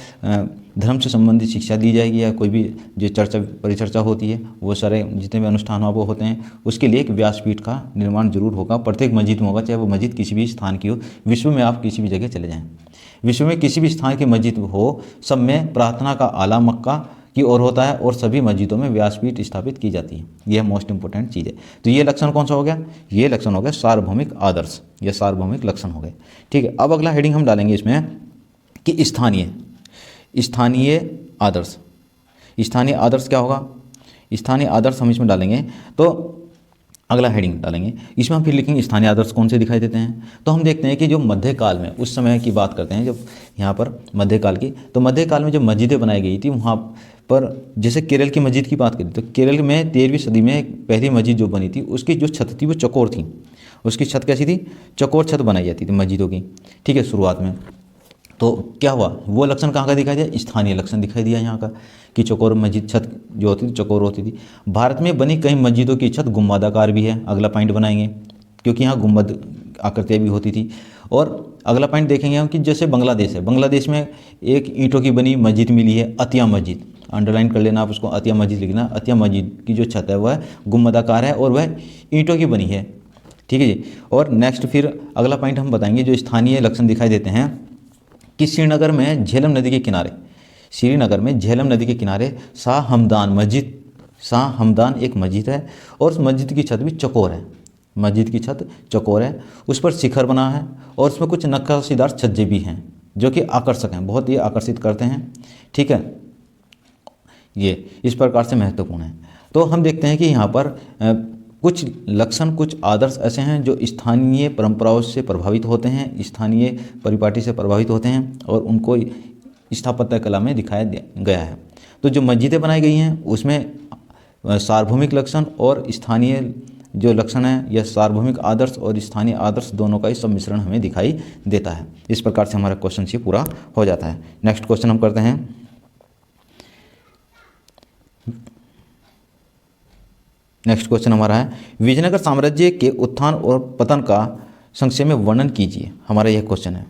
धर्म से संबंधित शिक्षा दी जाएगी, या कोई भी जो चर्चा परिचर्चा होती है, वो सारे जितने भी अनुष्ठान वो होते हैं, उसके लिए एक व्यासपीठ का निर्माण जरूर होगा। प्रत्येक मस्जिद में होगा, चाहे वो मस्जिद किसी भी स्थान की हो। विश्व में आप किसी भी जगह चले जाएँ, विश्व में किसी भी स्थान की मस्जिद हो, सब में प्रार्थना का आला मक्का की ओर होता है और सभी मस्जिदों में व्यासपीठ स्थापित की जाती है। यह मोस्ट इंपॉर्टेंट चीज़ है। तो ये लक्षण कौन सा हो गया? ये लक्षण हो गया सार्वभौमिक आदर्श, ये सार्वभौमिक लक्षण हो गए। ठीक है, अब अगला हेडिंग हम डालेंगे इसमें कि स्थानीय आदर्श। स्थानीय आदर्श क्या होगा? स्थानीय आदर्श हम इसमें डालेंगे तो अगला हेडिंग डालेंगे, इसमें हम फिर लिखेंगे स्थानीय आदर्श कौन से दिखाई देते हैं। तो हम देखते हैं कि जो मध्यकाल में, उस समय की बात करते हैं जब यहाँ पर मध्यकाल की, तो मध्यकाल में जब मस्जिदें बनाई गई थी वहाँ पर, जैसे केरल की मस्जिद की बात करें तो केरल में 13वीं सदी में पहली मस्जिद जो बनी थी, उसकी जो छत थी वो चौकोर थी। उसकी छत कैसी थी? चौकोर छत बनाई जाती थी मस्जिदों की। ठीक है, शुरुआत में। तो क्या हुआ, वो लक्षण कहाँ का दिखाई दिया? स्थानीय लक्षण दिखाई दिया यहाँ का कि चौकोर मस्जिद छत जो होती थी चौकोर होती थी। भारत में बनी कई मस्जिदों की छत गुम्बदाकार भी है। अगला पॉइंट बनाएंगे, क्योंकि यहाँ गुम्बद आकृतियाँ भी होती थी। और अगला पॉइंट देखेंगे हम कि जैसे बांग्लादेश है, बांग्लादेश में एक ईंटों की बनी मस्जिद मिली है, अतिया मस्जिद। अंडरलाइन कर लेना आप उसको, अतिया मस्जिद लिखना। अतिया मस्जिद की जो छत है वह गुम्बदाकार है और वह ईंटों की बनी है। ठीक है जी। और नेक्स्ट फिर अगला पॉइंट हम बताएंगे जो स्थानीय लक्षण दिखाई देते हैं कि श्रीनगर में झेलम नदी के किनारे, श्रीनगर में झेलम नदी के किनारे शाह हमदान मस्जिद, शाह हमदान एक मस्जिद है और उस मस्जिद की छत भी चौकोर है। मस्जिद की छत चौकोर है, उस पर शिखर बना है और उसमें कुछ नक्काशीदार छज्जे भी हैं जो कि आकर्षक हैं, बहुत ही आकर्षित करते हैं। ठीक है, ये इस प्रकार से महत्वपूर्ण है। तो हम देखते हैं कि यहाँ पर कुछ लक्षण, कुछ आदर्श ऐसे हैं जो स्थानीय परंपराओं से प्रभावित होते हैं, स्थानीय परिपाटी से प्रभावित होते हैं और उनको स्थापत्य कला में दिखाया गया है। तो जो मस्जिदें बनाई गई हैं उसमें सार्वभौमिक लक्षण और स्थानीय जो लक्षण है, यह सार्वभौमिक आदर्श और स्थानीय आदर्श दोनों का ही सम्मिश्रण हमें दिखाई देता है। इस प्रकार से हमारा क्वेश्चन ये पूरा हो जाता है। नेक्स्ट क्वेश्चन हम करते हैं। नेक्स्ट क्वेश्चन हमारा है, विजयनगर साम्राज्य के उत्थान और पतन का संक्षेप में वर्णन कीजिए। हमारा यह क्वेश्चन है,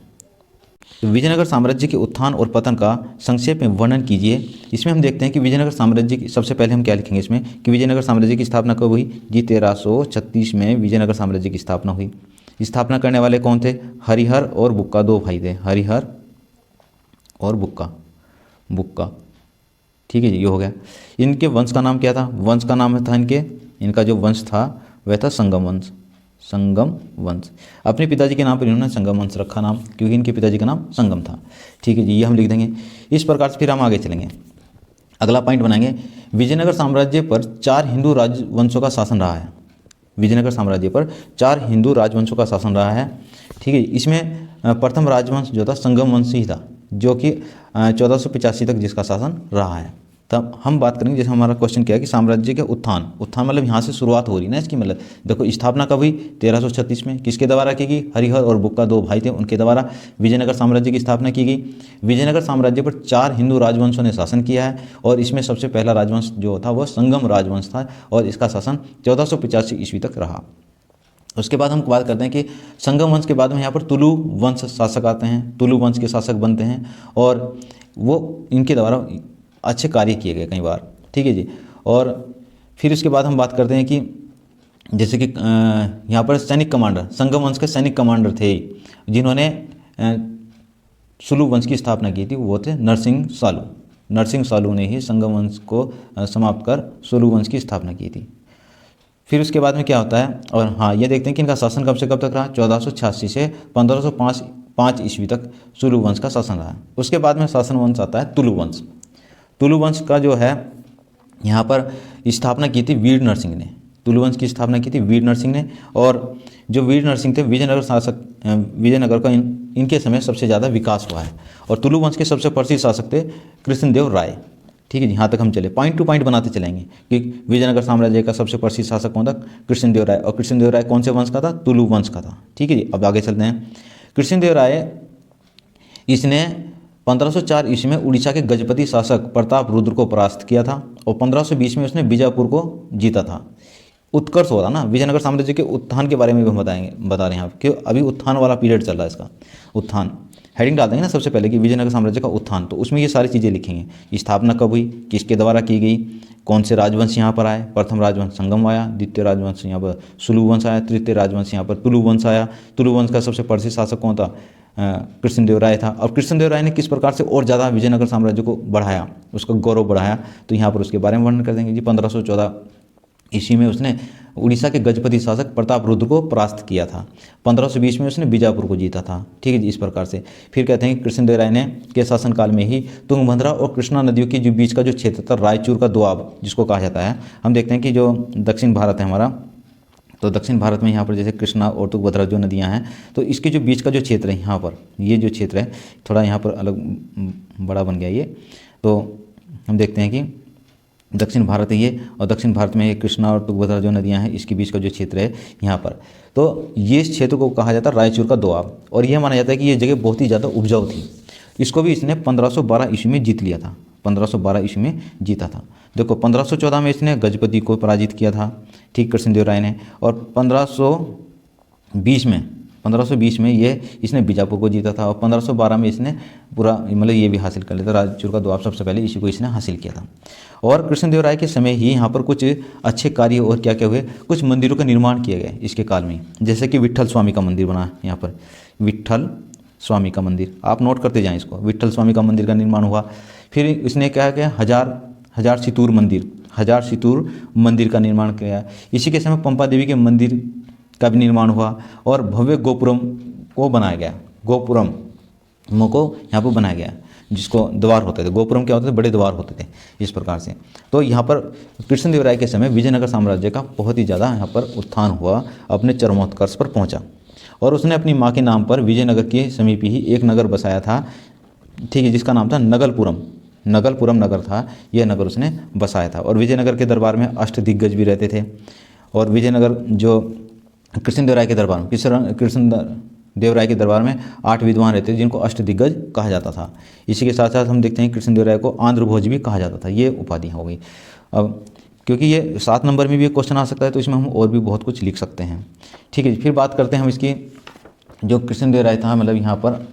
तो विजयनगर साम्राज्य के उत्थान और पतन का संक्षेप में वर्णन कीजिए। इसमें हम देखते हैं कि विजयनगर साम्राज्य की, सबसे पहले हम क्या लिखेंगे इसमें कि विजयनगर साम्राज्य की स्थापना कब हुई जी, 1336 में विजयनगर साम्राज्य की स्थापना हुई। स्थापना करने वाले कौन थे, हरिहर और बुक्का, दो भाई थे, हरिहर और बुक्का। ठीक है जी, ये हो गया। इनके वंश का नाम क्या था, वंश का नाम था इनका जो वंश था वह था संगम वंश। अपने पिताजी के नाम पर इन्होंने संगम वंश रखा नाम, क्योंकि इनके पिताजी का नाम संगम था। ठीक है जी, ये हम लिख देंगे। इस प्रकार से फिर हम आगे चलेंगे, अगला पॉइंट बनाएंगे, विजयनगर साम्राज्य पर 4 हिंदू राजवंशों का शासन रहा है। विजयनगर साम्राज्य पर 4 हिंदू राजवंशों का शासन रहा है। ठीक है, इसमें प्रथम राजवंश जो था संगम वंश ही था, जो कि 1485 तक जिसका शासन रहा है। तब हम बात करेंगे, जैसे हमारा क्वेश्चन क्या है कि साम्राज्य के उत्थान मतलब यहाँ से शुरुआत हो रही ना इसकी, मतलब देखो स्थापना कब हुई 1336 में, किसके द्वारा की गई, हरिहर और बुक्का, दो भाई थे, उनके द्वारा विजयनगर साम्राज्य की स्थापना की गई। विजयनगर साम्राज्य पर 4 हिंदू राजवंशों ने शासन किया है, और इसमें सबसे पहला राजवंश जो था वह संगम राजवंश था, और इसका शासन 1485 ईस्वी तक रहा। उसके बाद हम बात करते हैं कि संगम वंश के बाद में यहाँ पर तुलु वंश शासक आते हैं, तुलु वंश के शासक बनते हैं, और वो इनके द्वारा अच्छे कार्य किए गए कई बार। ठीक है जी, और फिर उसके बाद हम बात करते हैं कि जैसे कि यहाँ पर सैनिक कमांडर, संगम वंश के सैनिक कमांडर थे जिन्होंने सुलु वंश की स्थापना की थी, वो थे नरसिंह सालू ने ही संगम वंश को समाप्त कर सुलु वंश की स्थापना की थी। फिर उसके बाद में क्या होता है, और हाँ ये देखते हैं कि इनका शासन कब से कब तक रहा, 1486 से 1505 ईस्वी तक सुलु वंश का शासन रहा। उसके बाद में शासन वंश आता है तुलु वंश। तुलु वंश का जो है यहाँ पर स्थापना की थी वीर नरसिंह ने, तुलु वंश की स्थापना की थी वीर नरसिंह ने, और जो वीर नरसिंह थे विजयनगर शासक, विजयनगर का इनके समय सबसे ज़्यादा विकास हुआ है। और तुलु वंश के सबसे प्रसिद्ध शासक थे कृष्णदेव राय। ठीक है जी, यहाँ तक हम चले, पॉइंट टू पॉइंट बनाते चलेंगे कि विजयनगर साम्राज्य का सबसे प्रसिद्ध शासक कौन था, कृष्णदेव राय, और कृष्णदेव राय कौन से वंश का था, तुलु वंश का था। ठीक है जी, अब आगे चलते हैं। कृष्णदेव राय इसने 1504 ईस्वी में उड़ीसा के गजपति शासक प्रताप रुद्र को परास्त किया था, और 1520 में उसने बीजापुर को जीता था। उत्कर्ष हो रहा ना, विजयनगर साम्राज्य के उत्थान के बारे में भी हम बता रहे हैं कि अभी उत्थान वाला पीरियड चल रहा है इसका। उत्थान हेडिंग डाल देंगे ना सबसे पहले कि विजयनगर साम्राज्य का उत्थान, तो उसमें ये सारी चीज़ें लिखेंगे, स्थापना कब हुई, किसके द्वारा की गई, कौन से राजवंश यहाँ पर आए, प्रथम राजवंश संगम आया, द्वितीय राजवंश यहाँ पर सुलु वंश आया, तृतीय राजवंश यहाँ पर तुलु वंश आया। तुलु वंश का सबसे प्रसिद्ध शासक कौन था, कृष्णदेव राय था। और कृष्णदेव राय ने किस प्रकार से और ज़्यादा विजयनगर साम्राज्य को बढ़ाया, उसका गौरव बढ़ाया, तो यहाँ पर उसके बारे में वर्णन कर देंगे जी। 1514 ईस्वी में उसने उड़ीसा के गजपति शासक प्रताप रुद्र को परास्त किया था। 1520 में उसने बीजापुर को जीता था। ठीक है जी, इस प्रकार से। फिर कहते हैं कि कृष्णदेव राय ने के शासनकाल में ही तुंगभद्रा और कृष्णा नदियों के जो बीच का जो क्षेत्र था, रायचूर का दोआब जिसको कहा जाता है, हम देखते हैं कि जो दक्षिण भारत है हमारा, तो दक्षिण भारत में यहाँ पर जैसे कृष्णा और तुंगभद्रा जो नदियाँ हैं, तो इसके जो बीच का जो क्षेत्र है यहाँ पर, ये जो क्षेत्र है थोड़ा यहाँ पर अलग बड़ा बन गया ये, तो हम देखते हैं कि दक्षिण भारत है ये, और दक्षिण भारत में ये कृष्णा और तुंगभद्रा जो नदियाँ हैं इसके बीच का जो क्षेत्र है यहाँ पर, तो ये इस क्षेत्र को कहा जाता है रायचूर का दोआब। और यह माना जाता है कि ये जगह बहुत ही ज़्यादा उपजाऊ थी। इसको भी इसने 1512 ईस्वी में जीत लिया था, 1512 ईस्वी में जीता था। देखो 1514 में इसने गजपति को पराजित किया था, ठीक, कृष्णदेव राय ने, और 1520 में ये इसने बीजापुर को जीता था, और 1512 में इसने पूरा मतलब ये भी हासिल कर लिया था, रायचूर का दोआब सबसे पहले इसी को इसने हासिल किया था। और कृष्णदेव राय के समय ही यहाँ पर कुछ अच्छे कार्य और क्या क्या हुए, कुछ मंदिरों का निर्माण किए गए इसके काल में, जैसे कि विट्ठल स्वामी का मंदिर बना यहाँ पर, विट्ठल स्वामी का मंदिर, आप नोट करते जाएँ इसको, विट्ठल स्वामी का मंदिर का निर्माण हुआ। फिर इसने क्या किया, हजार सितूर मंदिर का निर्माण किया। इसी के समय पंपा देवी के मंदिर का भी निर्माण हुआ, और भव्य गोपुरम को बनाया गया, गोपुरम को यहाँ पर बनाया गया, जिसको द्वार होते थे, गोपुरम क्या होते थे, बड़े द्वार होते थे, इस प्रकार से। तो यहाँ पर कृष्णदेव राय के समय विजयनगर साम्राज्य का बहुत ही ज़्यादा यहाँ पर उत्थान हुआ, अपने चरमोत्कर्ष पर पहुँचा। और उसने अपनी माँ के नाम पर विजयनगर के समीप ही एक नगर बसाया था, ठीक है, जिसका नाम था नगलपुरम नगर था, यह नगर उसने बसाया था। और विजयनगर के दरबार में अष्टदिग्गज भी रहते थे, और विजयनगर जो कृष्णदेव राय के दरबार में, कृष्णदेव राय के दरबार में 8 विद्वान रहते थे जिनको अष्टदिग्गज कहा जाता था। इसी के साथ साथ हम देखते हैं कृष्णदेव राय को आंध्र भोज भी कहा जाता था, ये उपाधियाँ हो गई। अब क्योंकि ये 7 नंबर में भी एक क्वेश्चन आ सकता है, तो इसमें हम और भी बहुत कुछ लिख सकते हैं। ठीक है, फिर बात करते हैं हम इसकी, जो कृष्णदेव राय था, मतलब यहाँ पर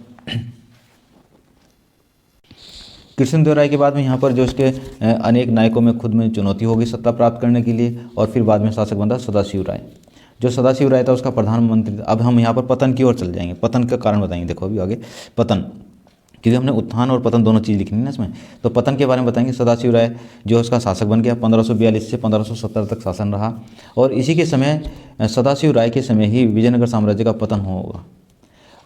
कृष्णदेव राय के बाद में यहाँ पर जो उसके अनेक नायकों में खुद में चुनौती होगी सत्ता प्राप्त करने के लिए, और फिर बाद में शासक बना सदाशिव राय। जो सदाशिव राय था उसका प्रधानमंत्री था। अब हम यहाँ पर पतन की ओर चल जाएंगे, पतन का कारण बताएंगे। देखो अभी आगे पतन, क्योंकि हमने उत्थान और पतन दोनों चीज़ लिखनी है ना इसमें, तो पतन के बारे में बताएंगे। सदाशिव राय जो उसका शासक बन गया, 1542 से 1570 तक शासन रहा, और इसी के समय सदाशिव राय के समय ही विजयनगर साम्राज्य का पतन होगा।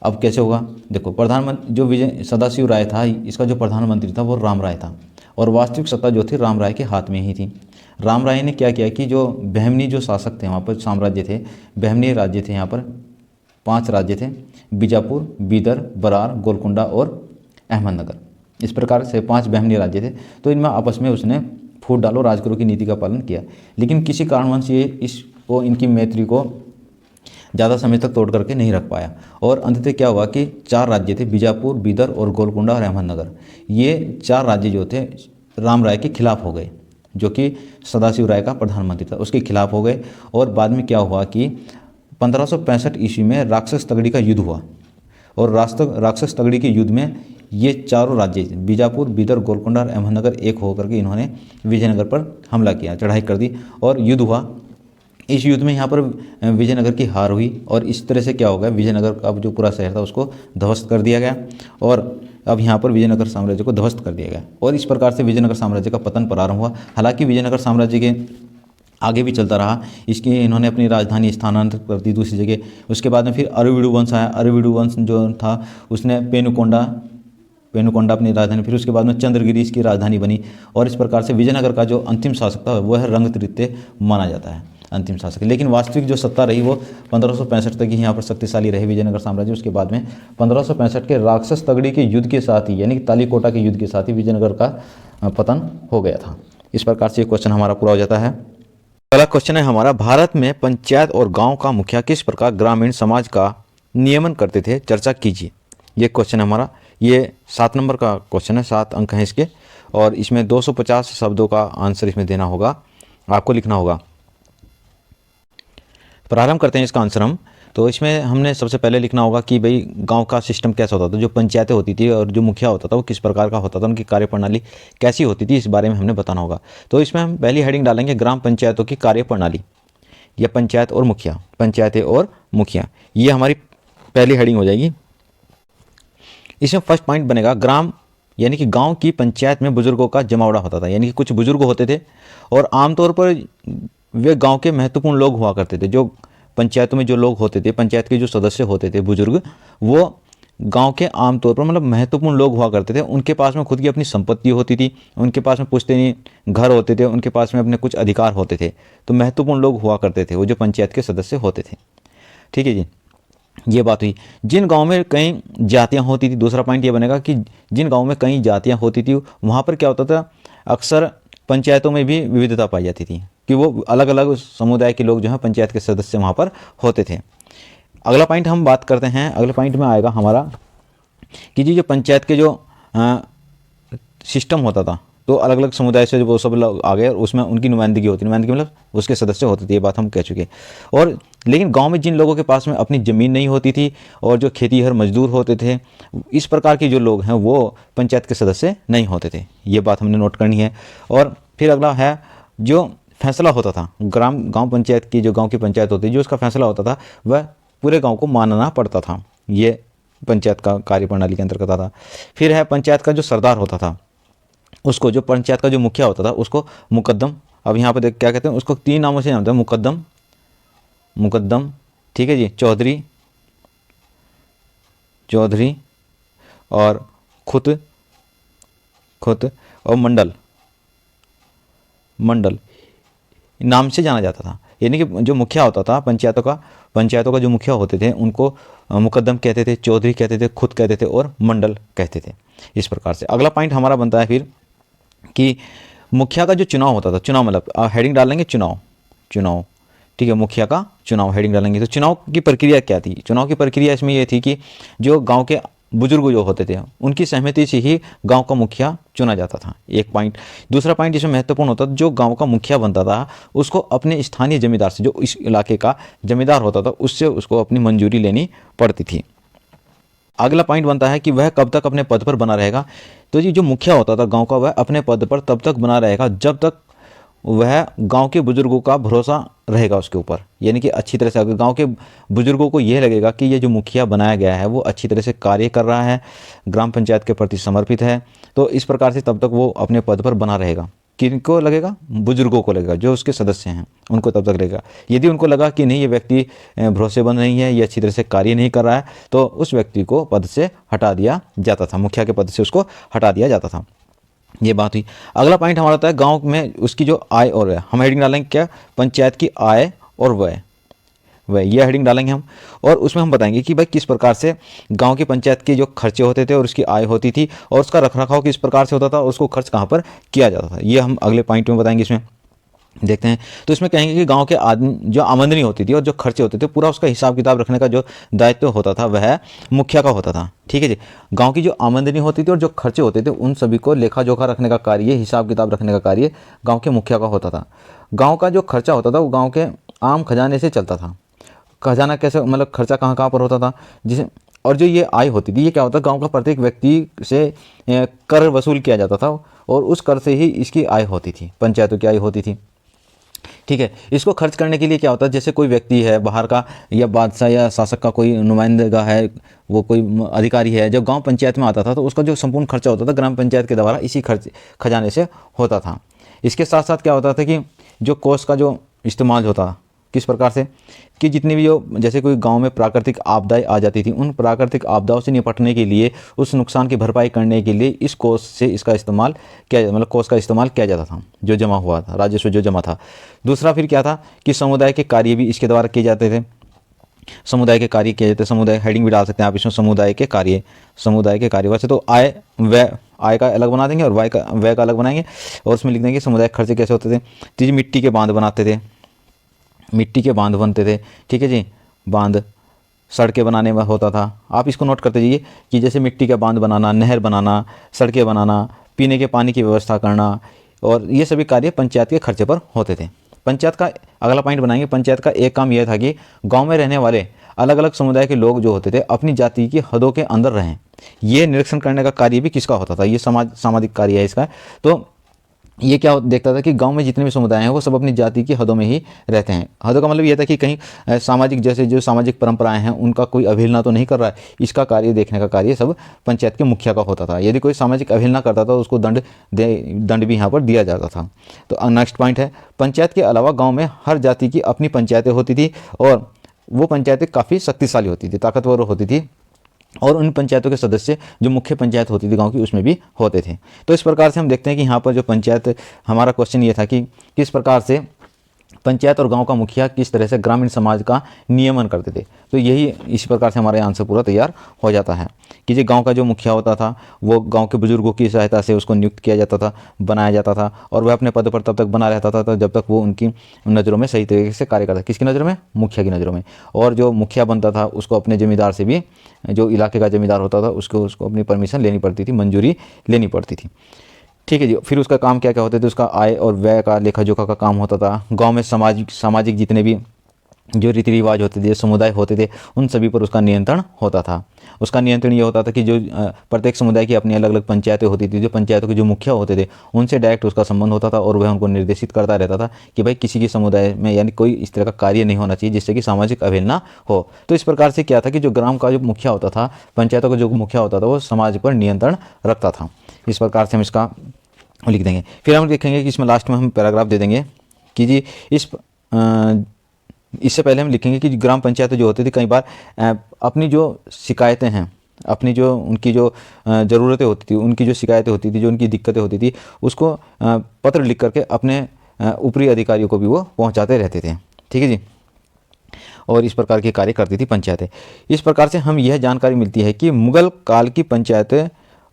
अब कैसे होगा, देखो प्रधानमंत्री जो विजय सदाशिव राय था, इसका जो प्रधानमंत्री था वो राम राय था, और वास्तविक सत्ता जो थी राम राय के हाथ में ही थी। राम राय ने क्या किया कि जो बहमनी जो शासक थे वहाँ पर, साम्राज्य थे, बहमनी राज्य थे, यहाँ पर 5 राज्य थे, बीजापुर, बीदर, बरार, गोलकुंडा और अहमदनगर। इस प्रकार से 5 बहमनी राज्य थे, तो इनमें आपस में उसने फूट डालो राजगुरु की नीति का पालन किया। लेकिन किसी कारणवश ये इसको, इनकी मैत्री को ज़्यादा समय तक तोड़ करके नहीं रख पाया, और अंततः क्या हुआ कि 4 राज्य थे, बीजापुर, बीदर और गोलकुंडा और अहमदनगर, ये 4 राज्य जो थे राम राय के खिलाफ हो गए, जो कि सदाशिव राय का प्रधानमंत्री था, उसके खिलाफ हो गए। और बाद में क्या हुआ कि 1565 ईस्वी में राक्षस तगड़ी का युद्ध हुआ, और राक्षस तगड़ी के युद्ध में ये चारों राज्य बीजापुर, बीदर, गोलकुंडा और अहमदनगर एक होकर के इन्होंने विजयनगर पर हमला किया, चढ़ाई कर दी और युद्ध हुआ। इस युद्ध में यहाँ पर विजयनगर की हार हुई, और इस तरह से क्या हो गया, विजयनगर का जो पूरा शहर था उसको ध्वस्त कर दिया गया, और अब यहाँ पर विजयनगर साम्राज्य को ध्वस्त कर दिया गया, और इस प्रकार से विजयनगर साम्राज्य का पतन प्रारंभ हुआ। हालांकि विजयनगर साम्राज्य के आगे भी चलता रहा, इसकी इन्होंने अपनी राजधानी स्थानांतरित कर दी दूसरी जगह। उसके बाद में फिर अरविडु वंश आया, अरविडु वंश जो था उसने पेनुकोंडा अपनी राजधानी, फिर उसके बाद में चंद्रगिरी इसकी राजधानी बनी, और इस प्रकार से विजयनगर का जो अंतिम शासक था वह रंगतृतीय माना जाता है, अंतिम शासक। लेकिन वास्तविक जो सत्ता रही वो 1565 तक ही यहाँ पर शक्तिशाली रहे विजयनगर साम्राज्य। उसके बाद में 1565 के राक्षस तगड़ी के युद्ध के साथ ही, यानी कि तालीकोटा के युद्ध के साथ ही विजयनगर का पतन हो गया था। इस प्रकार से ये क्वेश्चन हमारा पूरा हो जाता है। अगला क्वेश्चन है हमारा, भारत में पंचायत और गांव का मुखिया किस प्रकार ग्रामीण समाज का नियमन करते थे, चर्चा कीजिए। ये क्वेश्चन है हमारा, ये 7 नंबर का क्वेश्चन है, 7 अंक हैं इसके, और इसमें 250 शब्दों का आंसर इसमें देना होगा, आपको लिखना होगा। प्रारंभ करते हैं इसका आंसर हम। तो इसमें हमने सबसे पहले लिखना होगा कि भाई गांव का सिस्टम कैसा होता था, जो पंचायतें होती थी और जो मुखिया होता था वो किस प्रकार का होता था, उनकी कार्यप्रणाली कैसी होती थी, इस बारे में हमने बताना होगा। तो इसमें हम पहली हेडिंग डालेंगे ग्राम पंचायतों की कार्यप्रणाली, या पंचायत और मुखिया, पंचायतें और मुखिया, ये हमारी पहली हेडिंग हो जाएगी। इसमें फर्स्ट पॉइंट बनेगा ग्राम, यानी कि गांव की पंचायत में बुजुर्गों का जमावड़ा होता था, यानी कि कुछ बुजुर्ग होते थे, और आमतौर पर वे गांव के महत्वपूर्ण लोग हुआ करते थे। जो पंचायतों में जो लोग होते थे, पंचायत के जो सदस्य होते थे बुजुर्ग, वो गांव के आमतौर पर मतलब महत्वपूर्ण लोग हुआ करते थे। उनके पास में खुद की अपनी संपत्ति होती थी, उनके पास में पुश्तैनी घर होते थे, उनके पास में अपने कुछ अधिकार होते थे। तो महत्वपूर्ण लोग हुआ करते थे वो जो पंचायत के सदस्य होते थे। ठीक है जी, ये बात हुई। जिन गाँव में कई जातियाँ होती थी, दूसरा पॉइंट ये बनेगा कि जिन गाँव में कई जातियाँ होती थी वहाँ पर क्या होता था, अक्सर पंचायतों में भी विविधता पाई जाती थी, कि वो अलग अलग समुदाय के लोग जो हैं पंचायत के सदस्य वहाँ पर होते थे। अगला पॉइंट हम बात करते हैं, अगले पॉइंट में आएगा हमारा कि जी जो पंचायत के जो सिस्टम होता था, तो अलग अलग समुदाय से वो सब लोग आ गए और उसमें उनकी नुमाइंदगी होती, नुमाइंदगी मतलब उसके सदस्य होते थे, ये बात हम कह चुके। और लेकिन गांव में जिन लोगों के पास में अपनी ज़मीन नहीं होती थी और जो खेतीहर मजदूर होते थे, इस प्रकार के जो लोग हैं वो पंचायत के सदस्य नहीं होते थे, ये बात हमने नोट करनी है। और फिर अगला है जो फैसला होता था, गांव पंचायत की, जो गांव की पंचायत होती, जो उसका फैसला होता था वह पूरे गांव को मानना पड़ता था, ये पंचायत का कार्यप्रणाली के अंतर्गत आता था। फिर है पंचायत का जो सरदार होता था, उसको, जो पंचायत का जो मुखिया होता था उसको मुकद्दम, अब यहाँ पर देख क्या कहते हैं, उसको 3 नामों से जानते हैं, मुकद्दम, ठीक है जी, चौधरी और खुत और मंडल नाम से जाना जाता था। यानी कि जो मुखिया होता था पंचायतों का जो मुखिया होते थे उनको मुकद्दम कहते थे, चौधरी कहते थे, खुद कहते थे और मंडल कहते थे, इस प्रकार से। अगला पॉइंट हमारा बनता है फिर कि मुखिया का जो चुनाव होता था, चुनाव मतलब हेडिंग डालेंगे चुनाव, ठीक है, मुखिया का चुनाव हेडिंग डालेंगे। तो चुनाव की प्रक्रिया क्या थी? चुनाव की प्रक्रिया इसमें यह थी कि जो गांव के बुजुर्ग जो होते थे उनकी सहमति से ही गांव का मुखिया चुना जाता था, एक पॉइंट। दूसरा पॉइंट इसमें महत्वपूर्ण होता था, जो गांव का मुखिया बनता था उसको अपने स्थानीय जमींदार से, जो इस इलाके का जमींदार होता था, उससे उसको अपनी मंजूरी लेनी पड़ती थी। अगला पॉइंट बनता है कि वह कब तक अपने पद पर बना रहेगा। तो ये जो मुखिया होता था गांव का, वह अपने पद पर तब तक बना रहेगा जब तक वह गांव के बुजुर्गों का भरोसा रहेगा उसके ऊपर। यानी कि अच्छी तरह से अगर गांव के बुजुर्गों को यह लगेगा कि ये जो मुखिया बनाया गया है वो अच्छी तरह से कार्य कर रहा है, ग्राम पंचायत के प्रति समर्पित है, तो इस प्रकार से तब तक वो अपने पद पर बना रहेगा। किनको लगेगा? बुजुर्गों को लगेगा, जो उसके सदस्य हैं उनको तब तक लगेगा। यदि उनको लगा कि नहीं, ये व्यक्ति भरोसेमंद नहीं है, ये अच्छी तरह से कार्य नहीं कर रहा है, तो उस व्यक्ति को पद से हटा दिया जाता था, मुखिया के पद से उसको हटा दिया जाता था। ये बात हुई। अगला पॉइंट हमारा होता है गांव में उसकी जो आय और व्यय। हम हेडिंग डालेंगे क्या? पंचायत की आय और व्यय। ये हेडिंग डालेंगे हम, और उसमें हम बताएंगे कि भाई किस प्रकार से गांव की पंचायत के जो खर्चे होते थे और उसकी आय होती थी, और उसका रखरखाव किस प्रकार से होता था, और उसको खर्च कहाँ पर किया जाता था, ये हम अगले पॉइंट में बताएंगे। इसमें देखते हैं। तो इसमें कहेंगे कि गांव के आदमी जो आमदनी होती थी और जो खर्चे होते थे, पूरा उसका हिसाब किताब रखने का जो दायित्व होता था वह मुखिया का होता था। ठीक है जी। गांव की जो आमदनी होती थी और जो खर्चे होते थे उन सभी को लेखा जोखा रखने का कार्य, हिसाब किताब रखने का कार्य गाँव के मुखिया का होता था। गाँव का जो खर्चा होता था वो गाँव के आम खजाने से चलता था। खजाना कैसे, मतलब खर्चा कहाँ कहाँ पर होता था, जिसे, और जो ये आय होती थी, ये क्या होता है, गांव का प्रत्येक व्यक्ति से कर वसूल किया जाता था, और उस कर से ही इसकी आय होती थी, पंचायतों की आय होती थी। ठीक है। इसको खर्च करने के लिए क्या होता है, जैसे कोई व्यक्ति है बाहर का, या बादशाह या शासक का कोई नुमाइंदगा है, वो कोई अधिकारी है, जब गांव पंचायत में आता था तो उसका जो संपूर्ण खर्चा होता था ग्राम पंचायत के द्वारा इसी खर्च खजाने से होता था। इसके साथ साथ क्या होता था कि जो कोष का जो इस्तेमाल होता, किस प्रकार से, कि जितनी भी जो, जैसे कोई गांव में प्राकृतिक आपदाएं आ जाती थी, उन प्राकृतिक आपदाओं से निपटने के लिए, उस नुकसान की भरपाई करने के लिए इस कोष से इसका इस्तेमाल किया, मतलब कोष का इस्तेमाल किया जाता था, जो जमा हुआ था, राजस्व जो जमा था। दूसरा फिर क्या था कि समुदाय के कार्य भी इसके द्वारा किए जाते थे। समुदाय के कार्य किए जाते, समुदाय हेडिंग भी डाल सकते हैं आप इसमें, समुदाय के कार्य, समुदाय के कार्य। वैसे तो आय व्यय, आय का अलग बना देंगे और व्यय का अलग बनाएंगे, और उसमें लिख देंगे समुदाय खर्चे कैसे होते थे। तो मिट्टी के बांध बनाते थे, मिट्टी के बांध बनते थे। ठीक है जी। बांध सड़कें बनाने में होता था। आप इसको नोट करते जाइए कि जैसे मिट्टी का बांध बनाना, नहर बनाना, सड़कें बनाना, पीने के पानी की व्यवस्था करना, और ये सभी कार्य पंचायत के खर्चे पर होते थे। पंचायत का अगला पॉइंट बनाएंगे। पंचायत का एक काम यह था कि गांव में रहने वाले अलग अलग समुदाय के लोग जो होते थे अपनी जाति की हदों के अंदर रहें, ये निरीक्षण करने का कार्य भी किसका होता था, ये सामाजिक कार्य है इसका। तो ये क्या देखता था कि गांव में जितने भी समुदाय हैं वो सब अपनी जाति की हदों में ही रहते हैं। हदों का मतलब ये था कि कहीं सामाजिक, जैसे जो सामाजिक परंपराएं हैं उनका कोई अवहेलना तो नहीं कर रहा है, इसका कार्य देखने का कार्य सब पंचायत के मुखिया का होता था। यदि कोई सामाजिक अवहेलना करता था तो उसको दंड भी यहाँ पर दिया जाता था। तो नेक्स्ट पॉइंट है, पंचायत के अलावा गाँव में हर जाति की अपनी पंचायतें होती थी, और वो पंचायतें काफ़ी शक्तिशाली होती थी, ताकतवर होती थी, और उन पंचायतों के सदस्य जो मुख्य पंचायत होती थी गांव की उसमें भी होते थे। तो इस प्रकार से हम देखते हैं कि यहाँ पर जो पंचायत, हमारा क्वेश्चन ये था कि किस प्रकार से पंचायत और गांव का मुखिया किस तरह से ग्रामीण समाज का नियमन करते थे। तो यही इस प्रकार से हमारा आंसर पूरा तैयार हो जाता है कि जो गांव का जो मुखिया होता था वो गांव के बुजुर्गों की सहायता से उसको नियुक्त किया जाता था, बनाया जाता था, और वह अपने पद पर तब तक बना रहता था तो जब तक वो उनकी नज़रों में सही तरीके से कार्य करता। किसकी नज़रों में? मुखिया की नज़रों में। और जो मुखिया बनता था उसको अपने जमींदार से भी, जो इलाके का जमींदार होता था उसको अपनी परमिशन लेनी पड़ती थी, मंजूरी लेनी पड़ती थी। ठीक है जी। फिर उसका काम क्या क्या होते थे, उसका आय और व्यय का लेखा जोखा का काम होता था। गांव में सामाजिक जितने भी जो रीति रिवाज होते थे, समुदाय होते थे, उन सभी पर उसका नियंत्रण होता था। उसका नियंत्रण ये होता था कि जो प्रत्येक समुदाय की अपनी अलग अलग पंचायतें होती थी, जो पंचायतों के जो मुखिया होते थे उनसे डायरेक्ट उसका संबंध होता था, और वह उनको निर्देशित करता रहता था कि भाई किसी की समुदाय में यानी कोई इस तरह का कार्य नहीं होना चाहिए जिससे कि सामाजिक अवहेलना हो। तो इस प्रकार से क्या था कि जो ग्राम का जो मुखिया होता था, पंचायतों का जो मुखिया होता था, वो समाज पर नियंत्रण रखता था। इस प्रकार से हम इसका लिख देंगे। फिर हम देखेंगे कि इसमें लास्ट में हम पैराग्राफ दे देंगे कि जी इससे पहले हम लिखेंगे कि ग्राम पंचायतें जो होती थी कई बार अपनी जो शिकायतें हैं, अपनी जो उनकी जो ज़रूरतें होती थी, उनकी जो शिकायतें होती थी, जो उनकी दिक्कतें होती थी, उसको पत्र लिख करके अपने ऊपरी अधिकारियों को भी वो पहुंचाते रहते थे। ठीक है जी। और इस प्रकार के कार्य करती थी पंचायतें। इस प्रकार से हम यह जानकारी मिलती है कि मुगल काल की पंचायतें